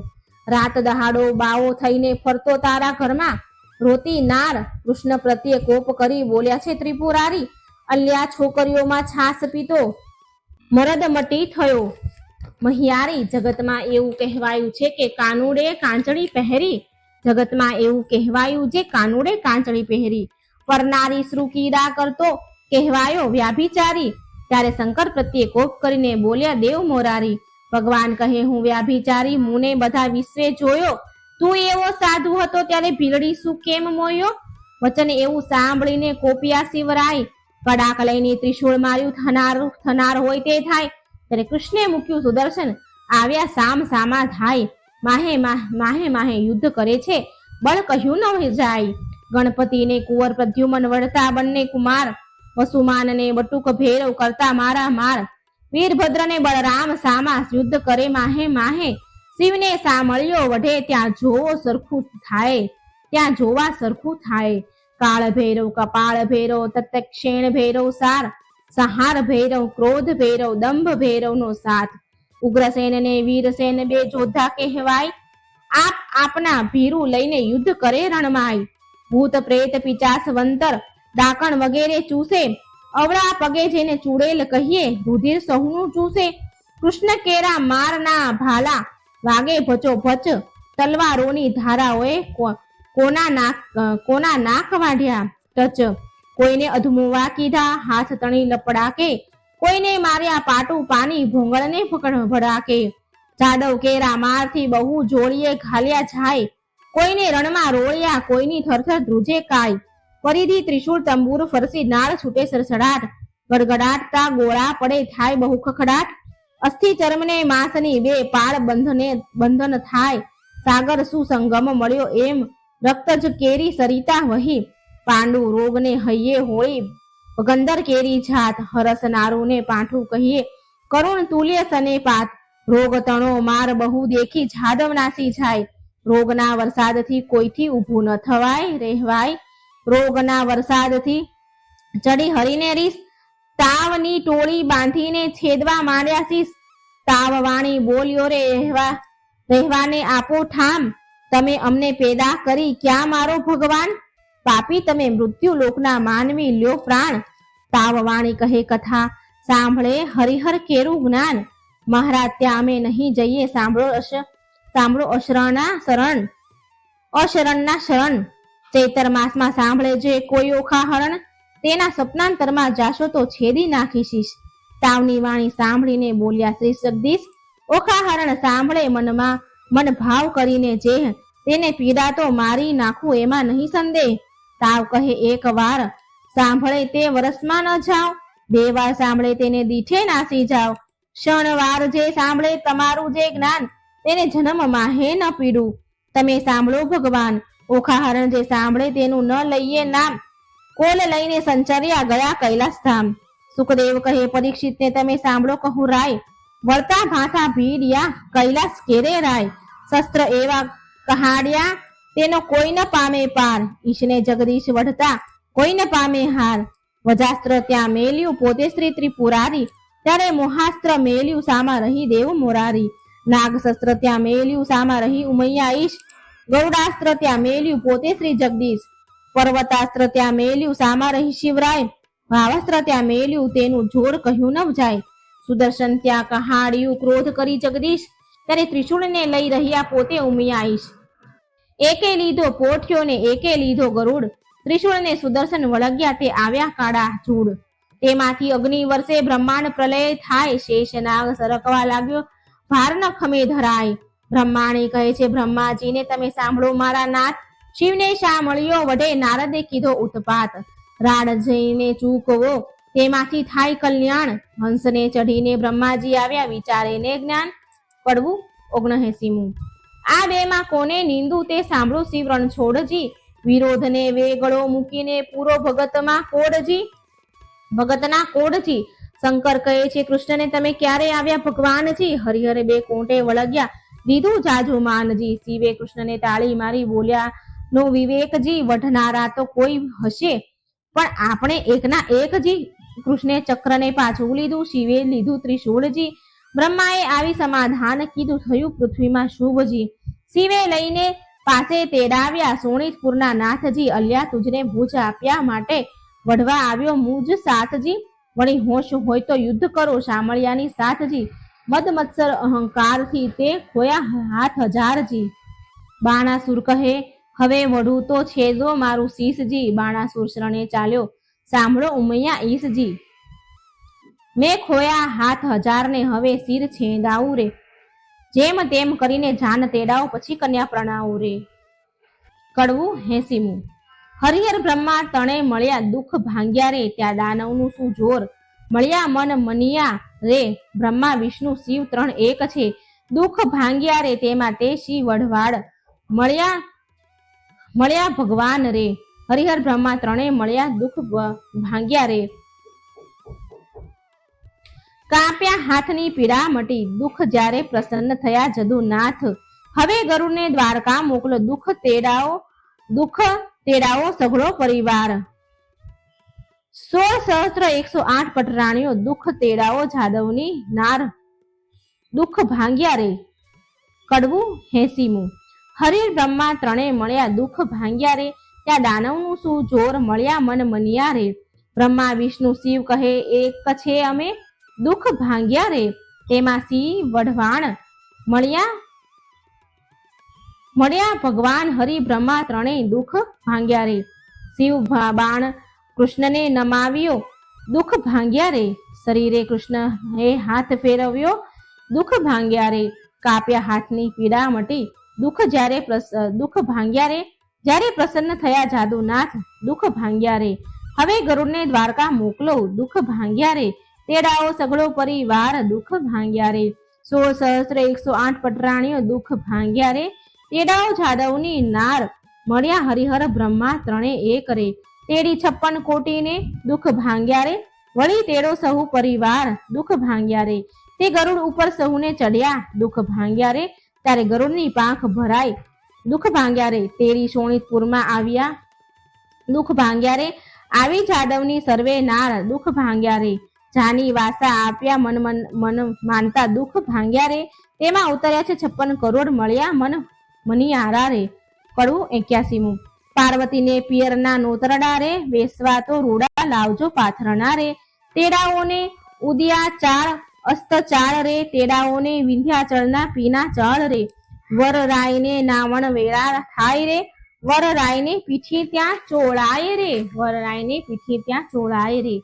રાત દહાડો બાવો થઈને ફરતો તારા ઘરમાં, રોતી નાર કૃષ્ણ પ્રત્યે કોપ કરી બોલ્યા છે ત્રિપુરારી, અલ્યા છોકરીઓમાં છાસ પીતો મરદ મટી થયો મહિયારી, જગતમાં એવું કહેવાયું છે કે કાનુડે કાંચળી પહેરી, જગતમાં એવું કહેવાયું છે કાનુડે કાંચળી પહેરી, પરનારી શ્રુકીડા કરતો કહેવાયો વ્યાભિચારી, ત્યારે શંકર પ્રત્યે કોપ કરીને બોલ્યા દેવ મોરારી, ભગવાન કહે હું વ્યાભિચારી મુને બધા વિશ્વે જોયો, તું એવો સાધુ હતો ત્યારે ભીલડી શું કેમ મોયો, વચન એવું સાંભળીને કોપિયા શિવરાય, કડાક લઈને ત્રિશૂળ માર્યું થનાર હોય તે થાય, ત્યારે કૃષ્ણે મૂક્યું સુદર્શન આવ્યા સામ સામા થાય, માહે માહે યુદ્ધ કરે છે બળ કહ્યું ન જાય, ગણપતિને કુંવર પ્રદ્યુમન વળતા બંને કુમાર, વસુમાનને બટુક ભેરવ કરતા મારા માર, વીરભદ્રને બળરામ સામા યુદ્ધ કરે માહે માહે, શિવને સામળ્યો વઢે ત્યાં જોવા સરખું થાય, કાળ ભૈરવ કપાળ ભૈરવ તત્ક્ષેણ ભૈરવ સાર, સંહાર ભૈરવ ક્રોધ ભૈરવ દંભ ભૈરવનો સાથ, ઉગ્રસેન ને વીરસેન બે જોધા કહેવાય, આપના ભીરું લઈને યુદ્ધ કરે રણમાય, ભૂત પ્રેત પિચાસ વંતર ડાકણ વગેરે ચૂસે, અવળા પગે જેને ચૂડેલ કહીએ રુધિર સહુનું ચૂસે, કૃષ્ણ કેરા મારના ભાલા વાગે ભચો ભચ, તલવારોની ધારાઓએ કોના નાક વાઢ્યા ટચ, કોઈને અધમુવા કીધા હાથ તણી લપડાકે, કોઈને માર્યા પાટું પાની ભોંગળને ભડાકે. જાદવ કેરા મારથી બહુ જોડીએ ઘાલ્યા જાય, કોઈને રણમાં રોળ્યા કોઈની થરથર ધ્રુજે કાય. પરિધિ ત્રિશૂળ તંબુર ફરસી નાળ છૂટે સરસડાટ, ગડગડાટતા ગોળા પડે થાય બહુ ખખડાટ. અસ્થિ ચર્મને માંસની બે પાળ બંધન થાય, સાગર સુસંગમ મળ્યો એમ રક્તજ કેરી સરિતા વહી. પાંડુ રોગને હૈયે હોળી ગંદર કેરી જાત, હરસનારુને પાઠું કહીએ કરુણ તુલ્ય સને પાત. રોગ તણો માર બહુ દેખી જાદવ નાસી જાય, રોગના વરસાદથી કોઈથી ઊભું ન થવાય રહેવાય. રોગના વરસાદથી ચડી હરીને રીસ, તાવની ટોળી બાંધીને છેદવા માંડ્યા શીશ. તાવવાણી બોલ્યો રે રહેવાને આપો ઠામ, તમે અમને પેદા કરી ક્યાં મારો ભગવાન. પાપી તમે મૃત્યુ લોકના માનવી લ્યો પ્રાણ. તાવવાણી કહે કથા સાંભળે હરિહર કેરું જ્ઞાન. મહારાજ ત્યાં અમે નહીં જઈએ, સાંભળો અશરણના શરણ. ચૈતર માસમાં સાંભળે જે કોઈ ઓખા હરણ, તેના સપનાંતરમાં જાશો તો છેદી નાખીશીશ. તાવની વાણી સાંભળીને બોલ્યા શ્રી જગદીશ, ઓખા હરણ સાંભળે મન ભાવ કરીને જે, તેને પીડા તો મારી નાખું એમાં નહીં સંદેહ. તાવ કહે એક વાર સાંભળે તે વરસમાં ન જાઓ, બે વાર સાંભળે તેને દીઠે નાસી જાઓ. ક્ષણવાર જે સાંભળે તમારું જે જ્ઞાન, તેને જન્મમાં હે ન પીડું. તમે સાંભળો ભગવાન, ઓખા હરણ જે સાંભળે તેનું ન લઈએ નામ. કોલ લઈને સંચર્યા ગયા કૈલાસ ધામ. સુખદેવ કહે પરીક્ષિતને તમે સાંભળો કહું રાય, વળતા ભાથા ભીડ્યા કૈલાસ કેરે રાય. શસ્ત્ર એવા કહાડ્યા તેનો કોઈ ન પામે પાર, ઈશને જગદીશ વઢતા કોઈ ન પામે હાર. વજાસ્ત્ર ત્યાં મેલ્યું પોતે શ્રી ત્રિપુરારી, ત્યારે મોહાસ્ત્ર મેલ્યું સામા રહી દેવ મોરારી. નાગ શસ્ત્ર ત્યાં મેલ્યું સામા રહી ઉમૈયા ઈશ, ગૌડાસ્ત્ર ત્યાં મેલ્યું પોતે શ્રી જગદીશ. પર્વતાસ્ત્ર ત્યાં મેલ્યું સામા રહી શિવરાય, ભાવાસ્ત્ર ત્યાં મેલ્યું તેનું જોર કહ્યું ન જાય. સુદર્શન ત્યાં કહાડ્યું ક્રોધ કરી જગદીશ, ત્યારે ત્રિશૂળને લઈ રહ્યા પોતે ઉમિયા ઈશ. એકે લીધો પોઠ્યો ને એકે લીધો ગરુડ, ત્રિશૂળને સુદર્શન વળગ્યા તે આવ્યા કાળા ચૂડ. તેમાંથી અગ્નિ વર્ષે બ્રહ્માંડ પ્રલય થાય, શેષનાગ સરકવા લાગ્યો ભાર ન ખમે ધરાય. બ્રહ્માણી કહે છે બ્રહ્માજીને તમે સાંભળો મારા નાથ, શિવને શા મળ્યો વઢે નારદે કીધો ઉત્પાત. રાડ જઈને ચૂકવો તેમાંથી થાય કલ્યાણ, હંસને ચઢીને બ્રહ્માજી આવ્યા વિચારે ને જ્ઞાન. પડવું 79. આ બેમાં કોને નિંદુ તે સાંભળો શિવ રણછોડજી, વિરોધને વેગળો મૂકીને પૂરો ભગતના કોડજી. શંકર કહે છે કૃષ્ણને તમે ક્યારે આવ્યા ભગવાનજી, હરિહરે બે કોંટે વળગ્યા દીધું જાજુ માનજી. શિવે કૃષ્ણને તાળી મારી બોલ્યા નો વિવેકજી, વઢનારા તો કોઈ હશે પણ આપણે એકના એકજી. કૃષ્ણે ચક્રને પાછું લીધું, શિવે લીધું ત્રિશૂળજી. બ્રહ્માએ આવી સમાધાન કીધું, થયું પૃથ્વીમાં શુભજી. શિવે લઈને પાસે તેડાવ્યા સોણીતપુરના નાથજી, અલ્યા તુજને ભુજ આપ્યા માટે વઢવા આવ્યો મુજ સાથજી. વળી હોશ હોય તો યુદ્ધ કરો શામળિયાની સાથજી, મદ મત્સર અહંકારથી તે ખોયા હાથ હજારજી. બાણાસુર કહે હવે વઢું તો છેદો મારું શીશજી, બાણાસુર શરણે ચાલ્યો સાંભળો ઉમૈયા ઈશજી. મેં ખોયા હાથ હજારને હવે શિર છેદાવું રે, જેમ તેમ કરીને જાન તેડાવો પછી કન્યા પ્રણાવું રે. કડવું 80. હરિહર બ્રહ્મા તણે મળ્યા દુઃખ ભાંગ્યા રે, ત્યાં દાનવનું શું જોર મળ્યા મન મનિયા રે. બ્રહ્મા વિષ્ણુ શિવ ત્રણ એક છે, દુઃખ ભાંગ્યા રે તેમાં તે શિવ વઢવાડ મળ્યા ભગવાન રે. હરિહર બ્રહ્મા ત્રણે મળ્યા દુઃખ ભાંગ્યા રે. કાપ્યા હાથની પીડા મટી, દુઃખ જ્યારે પ્રસન્ન થયા જદુનાથ. હવે ગરુડને દ્વારકા મોકલો, દુઃખ તેડાવો સઘળો પરિવાર. 16,108 પટરાણીઓ દુઃખ તેડાવો જાદવની નાર, દુઃખ ભાંગ્યા રે. કડવું 80. હરિહર બ્રહ્મા ત્રણે મળ્યા દુઃખ ભાંગ્યા રે, ત્યાં દાનવનું શું જોર મળ્યા મન મનિયા રે. બ્રહ્મા વિષ્ણુ શિવ કહે એક છે અમે દુઃખ ભાંગ્યા રે, તેમાં શિવ વઢવાણ મળ્યા ભગવાન હરિ. બ્રહ્મા ત્રણેય દુઃખ ભાંગ્યા રે. શિવ બાણ કૃષ્ણને નમાવ્યો, દુઃખ ભાંગ્યા રે. શરીરે કૃષ્ણએ હાથ ફેરવ્યો, દુઃખ ભાંગ્યા રે. કાપ્યા હાથની પીડા મટી, દુઃખ ભાંગ્યા રે. જ્યારે પ્રસન્ન થયા જાદુનાથ, દુઃખ ભાંગ્યા રે. હવે ગરુડને દ્વારકા મોકલો, દુઃખ ભાંગ્યા રે. તેડાઓ સઘળો પરિવાર, દુઃખ ભાંગ્યા રે. 16,108 પટરાણીઓ, દુઃખ ભાંગ્યા રે. તેડાઓ જાદવની નાર, મળ્યા હરિહર બ્રહ્મા ત્રણે એક રે. તેડી 56 કોટીને, દુઃખ ભાંગ્યા રે. વળી તેડો સહુ પરિવાર, દુઃખ ભાંગ્યા રે. તે ગરુડ ઉપર સહુને ચડ્યા, દુઃખ ભાંગ્યા રે. ત્યારે ગરુડની પાંખ ભરાઈ, દુઃખ ભાંગ્યા રે. તેડી શોણિતપુરમાં આવ્યા, દુઃખ ભાંગ્યા રે. આવી જાદવની સર્વે નાર, દુઃખ ભાંગ્યા રે. જાની વાસા આપ્યા મન માનતા, દુઃખ ભાંગ્યા રે. તેમાં ઉતર્યા છે 56 કરોડ, મળ્યા મનિયારા રે. કડવું 81. પાર્વતીને પિયરના નોતરડા રે, વેસવા તો રૂડા લાવજો પાથરણા રે. તેડાઓને ઉદિયા 4 અસ્ત 4 રે. તેડાઓને વિંધ્યાચળના પીના ચળ રે. વરરાયને નાવણ વેળા થાય રે. વરરાયને પીઠી ત્યાં ચોળાય રે. વરરાયને પીઠી ત્યાં ચોળાય રે.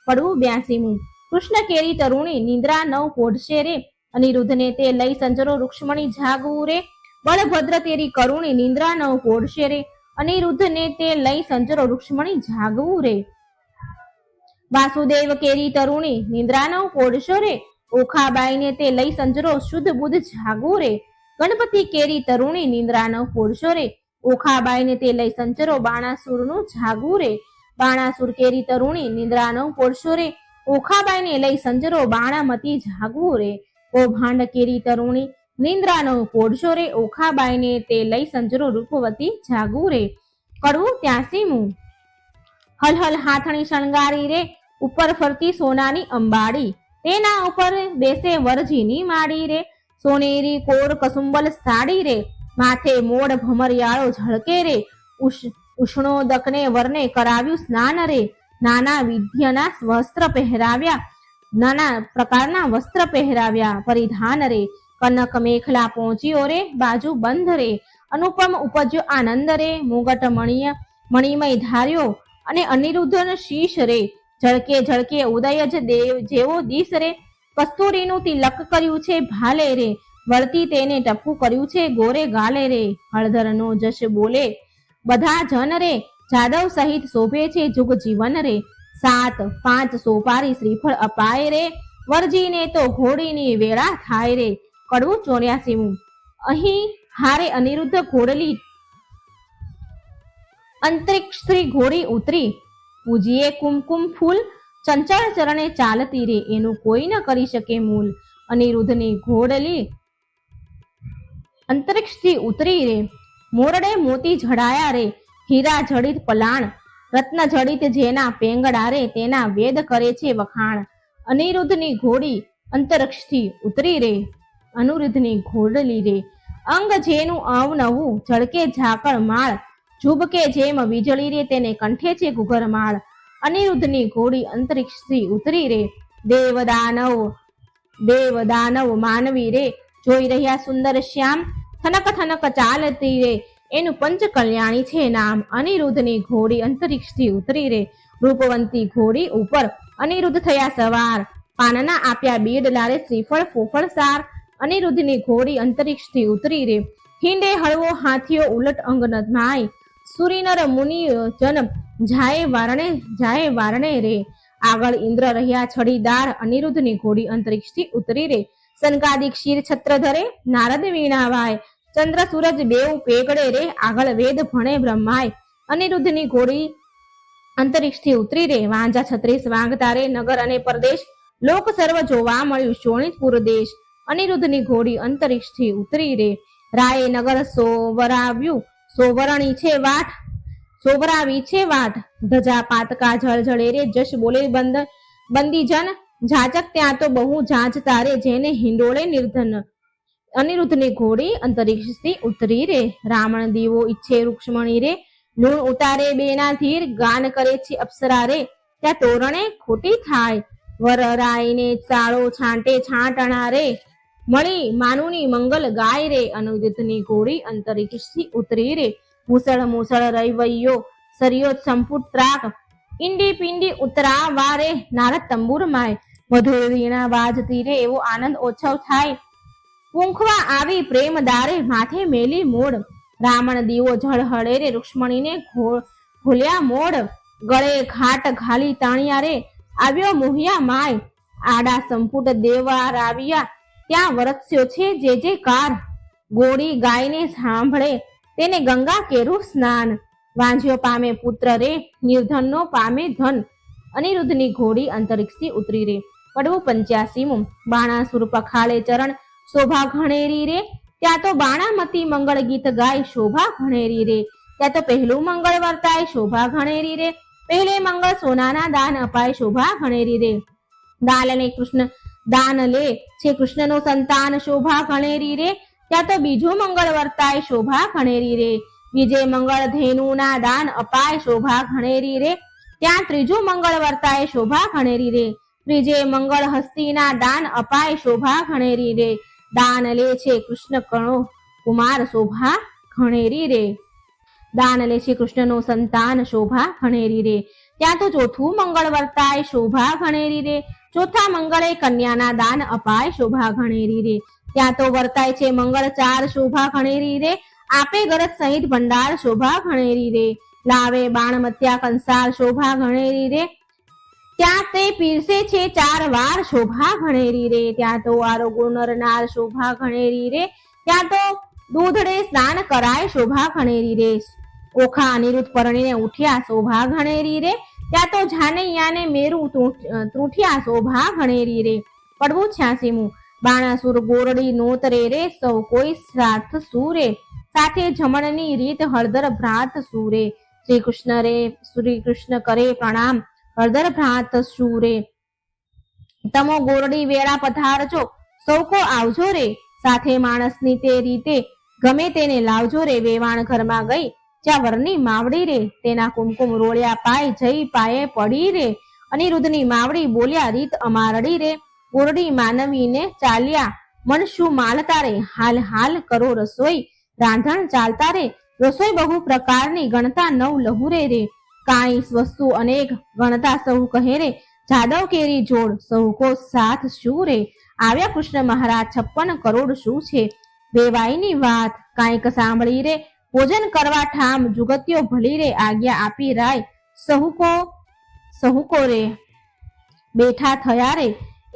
કડવું 82. કૃષ્ણ કેરી તરુણી, નિંદ્રા 9 પોઢશે રે. અનિરુદ્ધને તે લઈ સંજરો રૂક્ષ્મણી જાગવું રે. બળભદ્ર તેરી કરુણી, નિંદ્રા 9 પોઢશે રે. અનિરુદ્ધને તે લઈ સંજરો રૂક્ષ્મણી જાગવું રે. વાસુદેવ કેરી તરુણી, નિંદ્રા 9 પોઢશો રે. ઓખાબાઈને તે લઈ સંજરો શુદ્ધ બુદ્ધ જાગવું રે. ગણપતિ કેરી તરુણી, નિંદ્રા 9 પોઢશો રે. ઓખાબાઈને તે લઈ સંચરો બાણાસુરનું જાગવું રે. બાણાસુર કેરી તરુણી, નિંદ્રા 9 પોઢશો રે. ઓખાબાઈને લઈ સંજરો બાણામતી જાગવું રે. કૌભાંડ કેરી તરુણી, નિંદ્રા 9 પોઢશો રે. ઓખાબાઈને તે લઈ સંજરો રૂપવતી જાગવું રે. કડવું 83. હલ હલ હાથણી શણગારી રે. ઉપર ફરતી સોનાની અંબાડી, તેના ઉપર બેસે વરજીની માડી રે. સોનેરી કોર કસુંબલ સાડી રે. માથે મોડ ભમરિયાળો ઝળકે રે. ઉષ્ણોદકને વરને કરાવ્યું સ્નાન રે. નાના વિધ્યના વસ્ત્ર પહેરાવ્યા, નાના પ્રકારના વસ્ત્ર પહેરાવ્યા પરિધાન રે. કનક મેખલા પહોંચ્યો રે, બાજુ બંધ રે. અનુપમ ઉપજ્યો આનંદ રે. મુગટ મણિમય ધાર્યો અને અનિરુદ્ધન શીશ રે. ઝળકે ઝળકે ઉદય જ દેવ જેવો દીસ રે. કસ્તુરીનું તિલક કર્યું છે ભાલે રે. વળતી તેને ટપકું કર્યું છે ગોરે ગાલે રે. હળધરનો જશ બોલે બધા જન રે. જાદવ સહિત શોભે છે જુગ જીવન રે. 7 5 સોપારી શ્રીફળ અપાય રે. વરજીને તો ઘોડીની વેળા થાય રે. કડવું 84. અહીં હારે અનિરુદ્ધ ઘોડલી અંતરિક્ષથી ઘોડી ઉતરી. પૂજીએ કુમકુમ ફૂલ, ચંચળ ચરણે ચાલતી રે. એનું કોઈ ન કરી શકે મૂલ. અનિરુદ્ધની ઘોડલી અંતરિક્ષથી ઉતરી રે. મોરડે મોતી જડાયા રે. હીરા જડિત પલાણ, રત્ન જડિત જેના પેંગડા રે. તેના વેદ કરે છે વખાણ. અનિરુદ્ધની ઘોડી અંતરિક્ષથી ઉતરી રે. અનિરુદ્ધની ઘોડલી રે. અંગ જેનું અવનવું, ઝળકે ઝાકળ માળ. ઝૂબકે જેમ વીજળી રે. તેને કંઠે છે ઘુઘરમાળ. અનિરુદ્ધની ઘોડી અંતરિક્ષથી ઉતરી રે. દેવદાનવ માનવી રે. જોઈ રહ્યા સુંદર શ્યામ, થનક થનક ચાલતી રે. એનું પંચ કલ્યાણી છે નામ. અનિરુદ્ધની ઘોડી અંતરિક્ષથી ઉતરી રે. રૂપવંતી ઘોડી ઉપર અનિરુદ્ધ થયા સવાર. પાનના આપ્યા બીડલા રે. શ્રીફળ ફોફળ સાર. અનિરુદ્ધની ઘોડી અંતરિક્ષથી ઉતરી રે. હિંડે હળવો હાથીઓ ઉલટ અંગ નમાય. સુરીનર મુનિ જન જાય વારણે રે. આગળ ઇન્દ્ર રહ્યા છડીદાર. અનિરુદ્ધની ઘોડી અંતરિક્ષથી ઉતરી રે. સનકાદિક શિર છત્ર ધરે, નારદ વીણા વાય. ચંદ્ર સૂરજ બેઉ પેગડે રે. આગળ વેદ ભણે બ્રહ્માય. અનિરુદ્ધની ઘોડી અંતરિક્ષથી ઉતરી રે. વાંજા 36 વાંગતા રે. નગર અને પરદેશ લોક સર્વ જોવા મળ્યું શોણિતપુર દેશ. અનિરુદ્ધની ઘોડી અંતરિક્ષથી ઉતરી રે. રાયે નગર સોવરાવ્યું, સોવરણી છે વાટ, સોવરાવી છે વાટ. ધજા પાતકા જળજળે રે. જશ બોલે બંદીજન, જાચક ત્યાં તો બહુ જાંચતા રે. જેને હિંડોળે નિર્ધન. અનિરુદ્ધની ઘોડી અંતરિક્ષથી ઉતરી રે. રાવણ દીવો ઈચ્છે રૂક્ષ્મણી રે. લૂણ ઉતારે બેના ધીર, ગાન કરે છે અપ્સરા રે. ત્યાં તોરણે ખોટી થાય. વરરાયને ચાળો છાંટે છાંટણા રે. મળી માનુની મંગલ ગાય રે. અનિરુદ્ધની ઘોડી અંતરિક્ષથી ઉતરી રે. મુસળ મુસળ રૈવૈયો સરિયો સંપુટ ત્રાક. ઈંડી પિંડી ઉતરાવા રે નારદ તંબુર માય, મધુર વીણા વાજતી રે એવો આનંદ ઓછવ થાય. પૂંખવા આવી પ્રેમ દારે માથે મેલી મોડ, રાવણ દીવો ઝળહળે રે રૂક્ષ્મણીને ઘોલ્યા મોડ. ગળે ઘાટ ઘાલી તાણિયા રે આવ્યો મોહિયા માય, આડા સંપુટ દેવા રાવિયા ત્યાં વરસ્યો છે જે જે કાર. ગોળી ગાયને સાંભળે તેને ગંગા કેરું સ્નાન, વાંઝ્યો પામે પુત્ર રે નિર્ધનનો પામે ધન, અનિરુદ્ધની ઘોડી અંતરિક્ષથી ઉતરી રે. કડવું 85મું. બાણાસુર પખાળે ચરણ શોભા ઘણેરી રે, ત્યાં તો બાણામતી મંગળ ગીત ગાય શોભા ઘણેરી રે. ત્યાં તો પહેલું મંગળ વર્તાય શોભા ઘણેરી રે, પહેલે મંગળ સોનાના દાન અપાય શોભા ઘણેરી રે. દાલને કૃષ્ણ દાન લે છે કૃષ્ણનો સંતાન શોભા ઘણેરી રે, ત્યાં તો બીજું મંગળ વર્તાય શોભા ઘણેરી રે. બીજે મંગળ ધેનુના દાન અપાય શોભા ઘણેરી રે, ત્યાં ત્રીજું મંગળ વર્તાય શોભા ઘણેરી રે. ત્રીજે મંગળ હસ્તીના દાન અપાય શોભા ઘણેરી રે, દાન લે છે કૃષ્ણ કણો કુમાર શોભા ઘણેરી રે. દાન લે છે કૃષ્ણનો સંતાન શોભા ઘણેરી રે, ત્યાં તો ચોથું મંગળ વર્તાય શોભા ઘણેરી રે. ચોથા મંગળે કન્યાના દાન અપાય શોભા ઘણેરી રે, ત્યાં તો વર્તાય છે મંગળ 4 શોભા ઘણેરી રે. આપે ગરજ સહિત ભંડાર શોભા ઘણેરી રે, લાવે બાણ મત્યા કંસાર શોભા ઘણેરી રે, ત્યાં તે પીરસે છે 4 વાર શોભા ઘણેરી રે. ત્યાં તો આરોગ્ય નર નાર શોભા ઘણેરી રે, ત્યાં તો દૂધડે સ્નાન કરાય શોભા ઘણેરી રે. ઓખા અનિરુદ્ધ પરણીને ઉઠ્યા શોભા ઘણેરી રે, ત્યાં તો જાનૈયાને મેરું ત્રૂઠ્યા શોભા ઘણેરી રે. કડવું 86મું. બાણાસુર ગોરડી નોતરે રે સૌ કોઈ સાથ સૂરે, સાથે જમણની રીત હળદર ભ્રાત સૂરે. શ્રી કૃષ્ણ કરે પ્રણામ હળદર ભ્રાત સૂરે. તમો ગોરડી વેળા પધારજો સૌ કો આવજો રે, સાથે માણસની તે રીતે ગમે તેને લાવજો રે. વેવાણ ઘરમાં ગઈ જ્યાં વરની માવડી રે, તેના કુમકુમ રોળ્યા પાય જઈ પાયે પડી રે. અનિરુદ્ધની માવડી બોલ્યા રીત અમારડી રે, ગોરડી માનવીને ચાલ્યા મન શું માલતા રે. હાલ હાલ કરો રસોઈ રાંધણ ચાલતા રે, રસોઈ બહુ પ્રકારની ગણતા 9 લહુરે રે. કાંઈ વસ્તુ અનેક ગણતા સહુ કહે રે, જાદવ કેરી જોડ સહુ કો સાથ શું રે. આવ્યા કૃષ્ણ મહારાજ 56 કરોડ શું છે, વેવાઈની વાત કાંઈક સાંભળી રે. ભોજન કરવા ઠામ જુગત્યો ભલી રે, આજ્ઞા આપી રાય સહુ કો રે. બેઠા થયા રે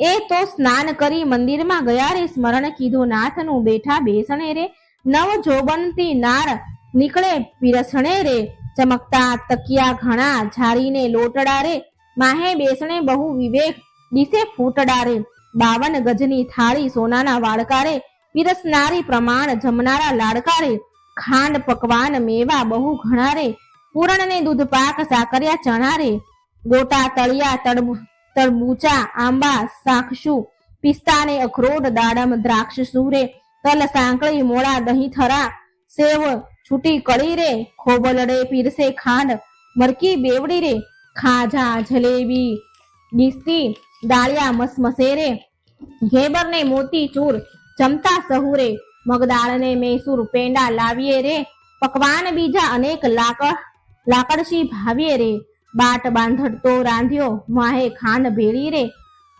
એ તો સ્નાન કરી મંદિરમાં ગયા રે, સ્મરણ કીધું નાથનું બેઠા બેસણે રે. નવ જોબનતી નાર નીકળે પીરસણે રે, ચમકતા તકિયા ઘણા ઝારીને લોટડા રે. માહે બેસણે બહુ વિવેક દિશે ફૂટડા રે, 52 ગજની થાળી સોનાના વાડકા રે, પીરસનારી પ્રમાણ જમનારા લાડકા રે. ખાંડ પકવાન મેવા બહુ ઘણા રે, પૂરણ ને દૂધ પાક સાકરિયા ચણા રે. ગોટા તળિયા તરબૂચા આંબા સાખસુ, પિસ્તા ને અખરોટ દાડમ દ્રાક્ષ સુરે. તલ સાંકળી મોળા દહીં થરા, સેવ છૂટી કળી રે. ખોબલડે પીરસે ખાંડ મરકી બેવડી રે, ખાજા જલેબી ડીસતી દાળિયા મસમસે રે. ઘેબર ને મોતી ચૂર જમતા સહુરે, મગદાળ ને મૈસૂર પેંડા લાવીએ રે. પકવાન બીજા અનેક લાકડશી ભાવીએ રે. બાટ બાંધડતો રાંધ્યો માહે ખાંડ ભેળી રે,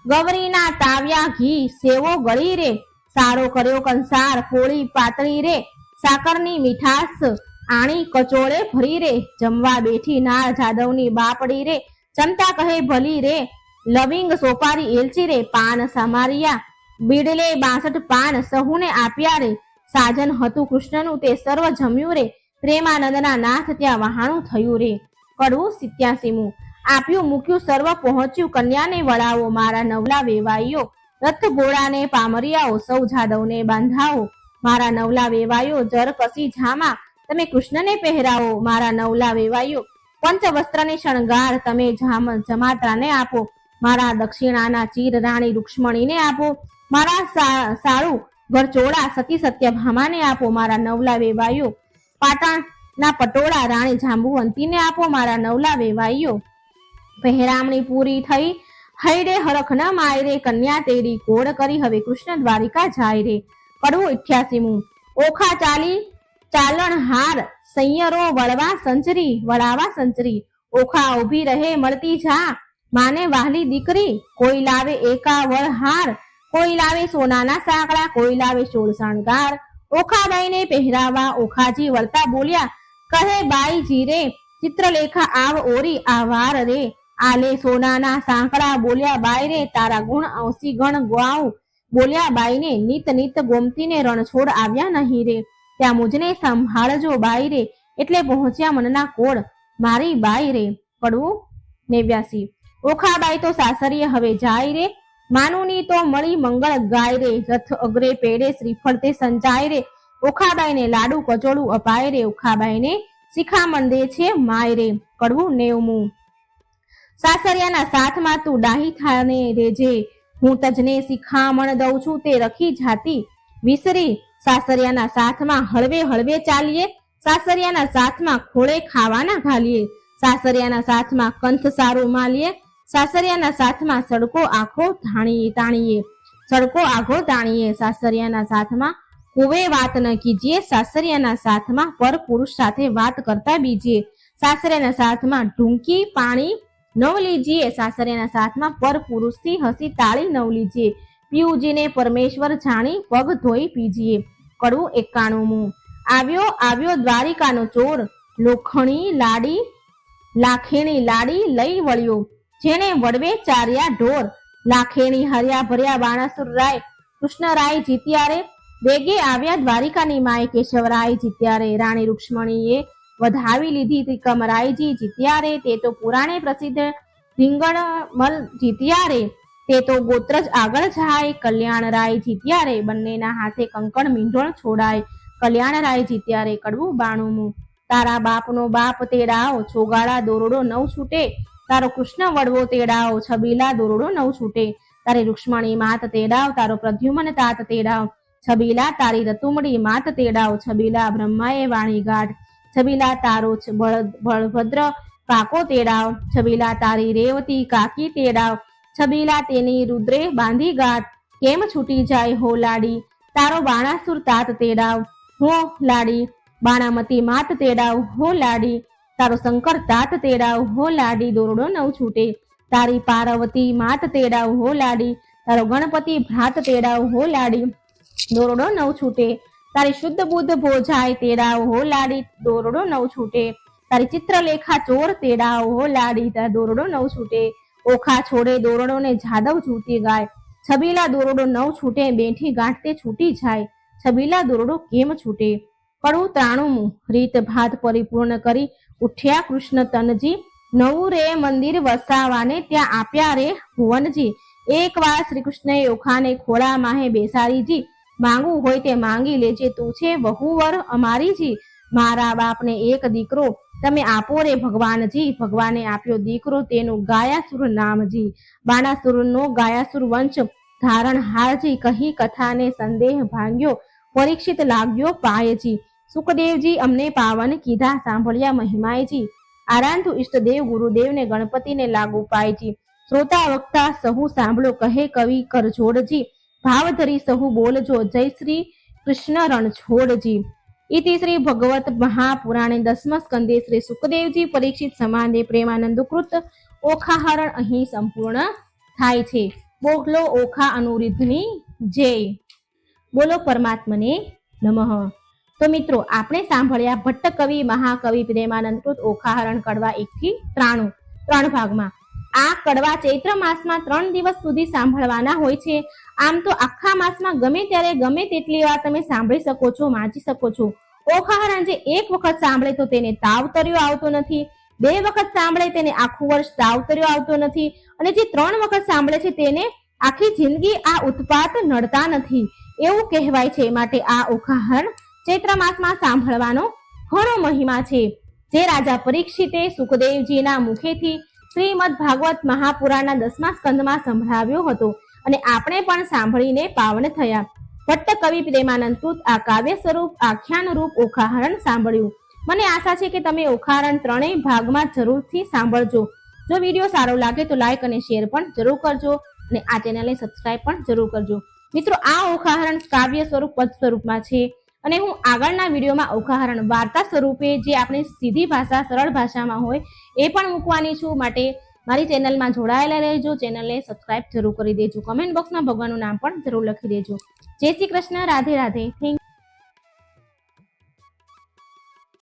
ગવરીના તાવ્યા ઘી સેવો ગળી રે. સારો કર્યો કંસાર કોળી પાતળી રે, સાકરની મીઠાસ આણી કચોળે ભરી રે. જમવા બેઠી નાર જાદવની બાપડી રે, જમતા કહે ભલી રે. લવિંગ સોપારી એલચી રે, પાન સમારિયા બીડલે 62 પાન સહુને આપ્યા રે. સાજન હતું કૃષ્ણનું તે સર્વ જમ્યું રે, પ્રેમાનંદના નાથ ત્યાં વહાણું થયું રે. કડવું 87મું. આપ્યું મૂક્યું સર્વ પહોંચ્યું કન્યાને વળાવો, મારા નવલા વેવાઈઓ રથ ઘોડાને પામરિયાઓ, સૌ જાદવને બાંધાવો. મારા નવલા વેવાઈઓ જર કસી જામા તમે કૃષ્ણને પહેરાવો. મારા નવલા વેવાઈઓ પંચ વસ્ત્રને શણગાર તમે જમાટાને આપો. મારા દક્ષિણાના ચીર રાણી રૂક્ષ્મણીને આપો. મારા સાળું ઘરચોળા સતી સત્યભામાને આપો. મારા નવલા વેવાઈઓ પાટણના પટોળા રાણી જાંબુવંતીને આપો. મારા નવલા વેવાઈઓ પહેરામણી પૂરી થઈ હૈડે હરખ ન માય રે, કન્યા તેરી કોડ કરી હવે કૃષ્ણ દ્વારિકા જાય રે. કડવું 88મું. ઓખા ચાલી ચાલણ હાર સૈયરો વળાવા સંચરી, ઓખા ઊભી રહે મળતી જા, માને વહાલી દીકરી. કોઈ લાવે એકાવળ હાર, કોઈ લાવે સોનાના સાંકળા, કોઈ લાવે 16 શણગાર. ઓખાબાઈને પહેરાવા ઓખાજી વળતા બોલ્યા, કહે બાઈજી રે, ચિત્રલેખા આવ ઓરી આ વાર રે. આલે સોનાના સાંકળા, બોલ્યા બાઈ રે, તારા ગુણ ઔસી ગણ ગાઉં. બોલ્યા બાઈને, નિત નિત ગોમતીને રણછોડ આવ્યા નહીં રે. ત્યાં મુજને સંભાળજો બાઈ રે, એટલે પહોંચ્યા મનના કોળ, મારી બાઈ રે. કડવું 89. ઓખાબાઈ તો સાસરીએ હવે જાય રે, માનુની તો મળી મંગળ ગાય રે. રથ અગ્રે પેડે શ્રીફળ તે સંજાય રે, ઓખાબાઈને લાડુ કચોળું અપાય રે. ઓખાબાઈને શિખામણ દે છે માય રે. કડવું 90. સાસરિયાના સાથમાં તું ડાહી થાને રેજે, હું તજને શિખામણ દઉં છું તે રખી જાતી વિસરી. સાસરિયાના સાથમાં હળવે હળવે ચાલીએ, સાસરિયાના સાથમાં ખોળે ખાવાના ઘાલીએ. સાસરિયાના સાથમાં કંથ સારું માલીએ, સાસરિયાના સાથમાં સડકો આખો તાણીએ. સડકો આખો તાણીએ. સાસરિયાના સાથમાં કુવે વાત ન કીજીએ, સાસરિયાના સાથમાં પર પુરુષ સાથે વાત કરતા બીજીએ. સાસરિયાના સાથમાં ઢૂંકી પાણી નવ લીજીએ, સાસરિયાના સાથમાં પર પુરુષથી હસી તાળી નવ લીજીએ. પીયુજીને પરમેશ્વર જાણી પગ ધોઈ પીજીએ. કડવું 91. આવ્યો આવ્યો દ્વારિકાનો ચોર, લોખણી લાડી લાખેણી લાડી લઈ વળ્યો, જેને વડવે ચાર્યા ઢોર. લાખેણી હર્યા ભર્યા બાણાસુર રાય, કૃષ્ણરાય જીત્યા રે. વેગે આવ્યા દ્વારિકાની માય, કેશવરાય જીત્યા રે. રાણી રૂક્ષ્મણીએ વધાવી લીધી ત્રિકમરાયજી જીત્યા રે. તે તો પુરાણે પ્રસિદ્ધ રીંગણમલ જીત્યા રે, તે તો ગોત્ર જ આગળ જાય. કલ્યાણરાય જીત્યા રે, બંનેના હાથે કંકણ મીંઢોળ છોડાય. કલ્યાણરાય જીત્યા રે. કડવું 92. તારા બાપનો બાપ તેડાવ, છોગાળા દોરડો નવ છૂટે. તારો કૃષ્ણ વડવો તેડાવ, છબીલા દોરડો નવ છૂટે. તારી રૂક્ષ્મણી માત તેડાવ, તારો પ્રદ્યુમન તાત તેડાવ. છબીલા તારી રતુમડી માત તેડાવ, છબીલા બ્રહ્માએ વાણી ગાઢ. છબીલા તારો બળભદ્ર કાકો તેડાવ, છબીલા તારી રેવતી કાકી તેડાવ. છબીલા તેની રુદ્રે બાંધી ગાંઠ, કેમ છૂટી જાય હો લાડી. તારો બાણાસુર તાત તેડાવ હો લાડી, બાણામતી માત તેડાવ હો લાડી. તારો શંકર તાત તેડાવ હો લાડી, દોરડો નવ છૂટે. તારી પાર્વતી માત તેડાવ હો લાડી, તારો ગણપતિ ભ્રાત તેડાવ હો લાડી, દોરડો નવ છૂટે. તારી શુદ્ધ બુદ્ધ ભોજાય તેડાવ હો લાડી, દોરડો નવ છૂટે. તારી ચિત્રલેખા ચોર તેડાવ હો લાડી, તારા દોરડો નવ છૂટે. ઓખા છોડે દોરડો ને જાદવ છૂટી ગાય, છબીલા દોરડો નવ છૂટે. બેઠી ગાંઠતે છૂટી જાય, છબીલા દોરડો કેમ છૂટે. કડવું 93. રીત ભાત પરિપૂર્ણ કરી ઉઠ્યા કૃષ્ણ તનજી, નવું રે મંદિર વસાવાને ત્યાં આપ્યા રે ભુવનજી. એક વાર શ્રી કૃષ્ણએ ઓખાને ખોળા માહે બેસાડીજી, માંગવું હોય તે માંગી લેજે, તું છે વહુવર અમારીજી. મારા બાપને એક દીકરો તમે આપો રે ભગવાનજી. ભગવાને આપ્યો દીકરો, તેનું ગાયાસુર નામજી. બાણાસુરનો ગાયાસુર વંશ ધારણ હારજી, કહી કથાને સંદેહ ભાંગ્યો, પરીક્ષિત લાગ્યો પાયજી. સુખદેવજી અમને પાવન કીધા, સાંભળ્યા મહિમાયજી. આરાંતુ ઈષ્ટદેવ ગુરુદેવને ગણપતિને લાગુ પાયજી. શ્રોતા વક્તા સહુ સાંભળો, કહે કવિ કરજોડજી. ભાવ ધરી સહુ બોલજો, જય શ્રી કૃષ્ણ રણછોડજી. ઇતિ શ્રી ભગવત મહાપુરાણે 10મા સ્કંદે શ્રી સુખદેવજી પરીક્ષિત સંવાદે પ્રેમાનંદકૃત ઓખાહરણ અહીં સંપૂર્ણ થાય છે. બોલો ઓખા અનુરુદ્ધની જય. બોલો પરમાત્મને નમઃ. તો મિત્રો આપણે સાંભળ્યા ભટ્ટ કવિ મહાકવિ પ્રેમાનંદકૃત ઓખાહરણ કડવા 1 થી 93 3 ભાગમાં. આ કડવા ચૈત્ર માસમાં 3 દિવસ સુધી સાંભળવાના હોય છે. આમ તો આખા માસમાં ગમે ત્યારે ગમે તેટલી વાર તમે સાંભળી શકો છો, વાંચી શકો છો. ઓખાહરણ જે એક વખત સાંભળે તો તેને તાવતર્યો આવતો નથી, 2 વખત સાંભળે તેને આખું વર્ષ તાવતર્યો આવતો નથી, અને જે 3 વખત સાંભળે છે તેને આખી જિંદગી આ ઉત્પાત નડતા નથી એવું કહેવાય છે. માટે આ ઓખાહરણ ચૈત્ર માસમાં સાંભળવાનો ઘણો મહિમા છે, જે રાજા પરીક્ષિતે સુખદેવજીના મુખેથી શ્રીમદ ભાગવત મહાપુરાણના 10મા સ્કંદમાં સંભળાવ્યો હતો, અને આપણે પણ સાંભળીને પાવન થયા. ભટ્ટ કવિ પ્રેમાનંદકૃત આ કાવ્ય સ્વરૂપ આખ્યાન રૂપ ઓખાહરણ સાંભળ્યું. મને આશા છે કે તમે ઓખાહરણ 3 ભાગમાં જરૂરથી સાંભળજો. જો વિડીયો સારો લાગે તો લાઈક અને શેર પણ જરૂર કરજો, અને આ ચેનલને સબસ્ક્રાઇબ પણ જરૂર કરજો. મિત્રો, આ ઓખાહરણ કાવ્ય સ્વરૂપ પદ સ્વરૂપમાં છે. અને હું આગળના વિડીયોમાં ઉદાહરણ વાર્તા સ્વરૂપે જે આપણી સીધી ભાષા સરળ ભાષામાં હોય એ પણ મૂકવાની છું. માટે મારી ચેનલમાં જોડાયેલા રહેજો. ચેનલને સબસ્ક્રાઇબ જરૂર કરી દેજો. કમેન્ટ બોક્સમાં ભગવાનનું નામ પણ જરૂર લખી દેજો. જય શ્રી કૃષ્ણ. રાધે રાધે. થેન્ક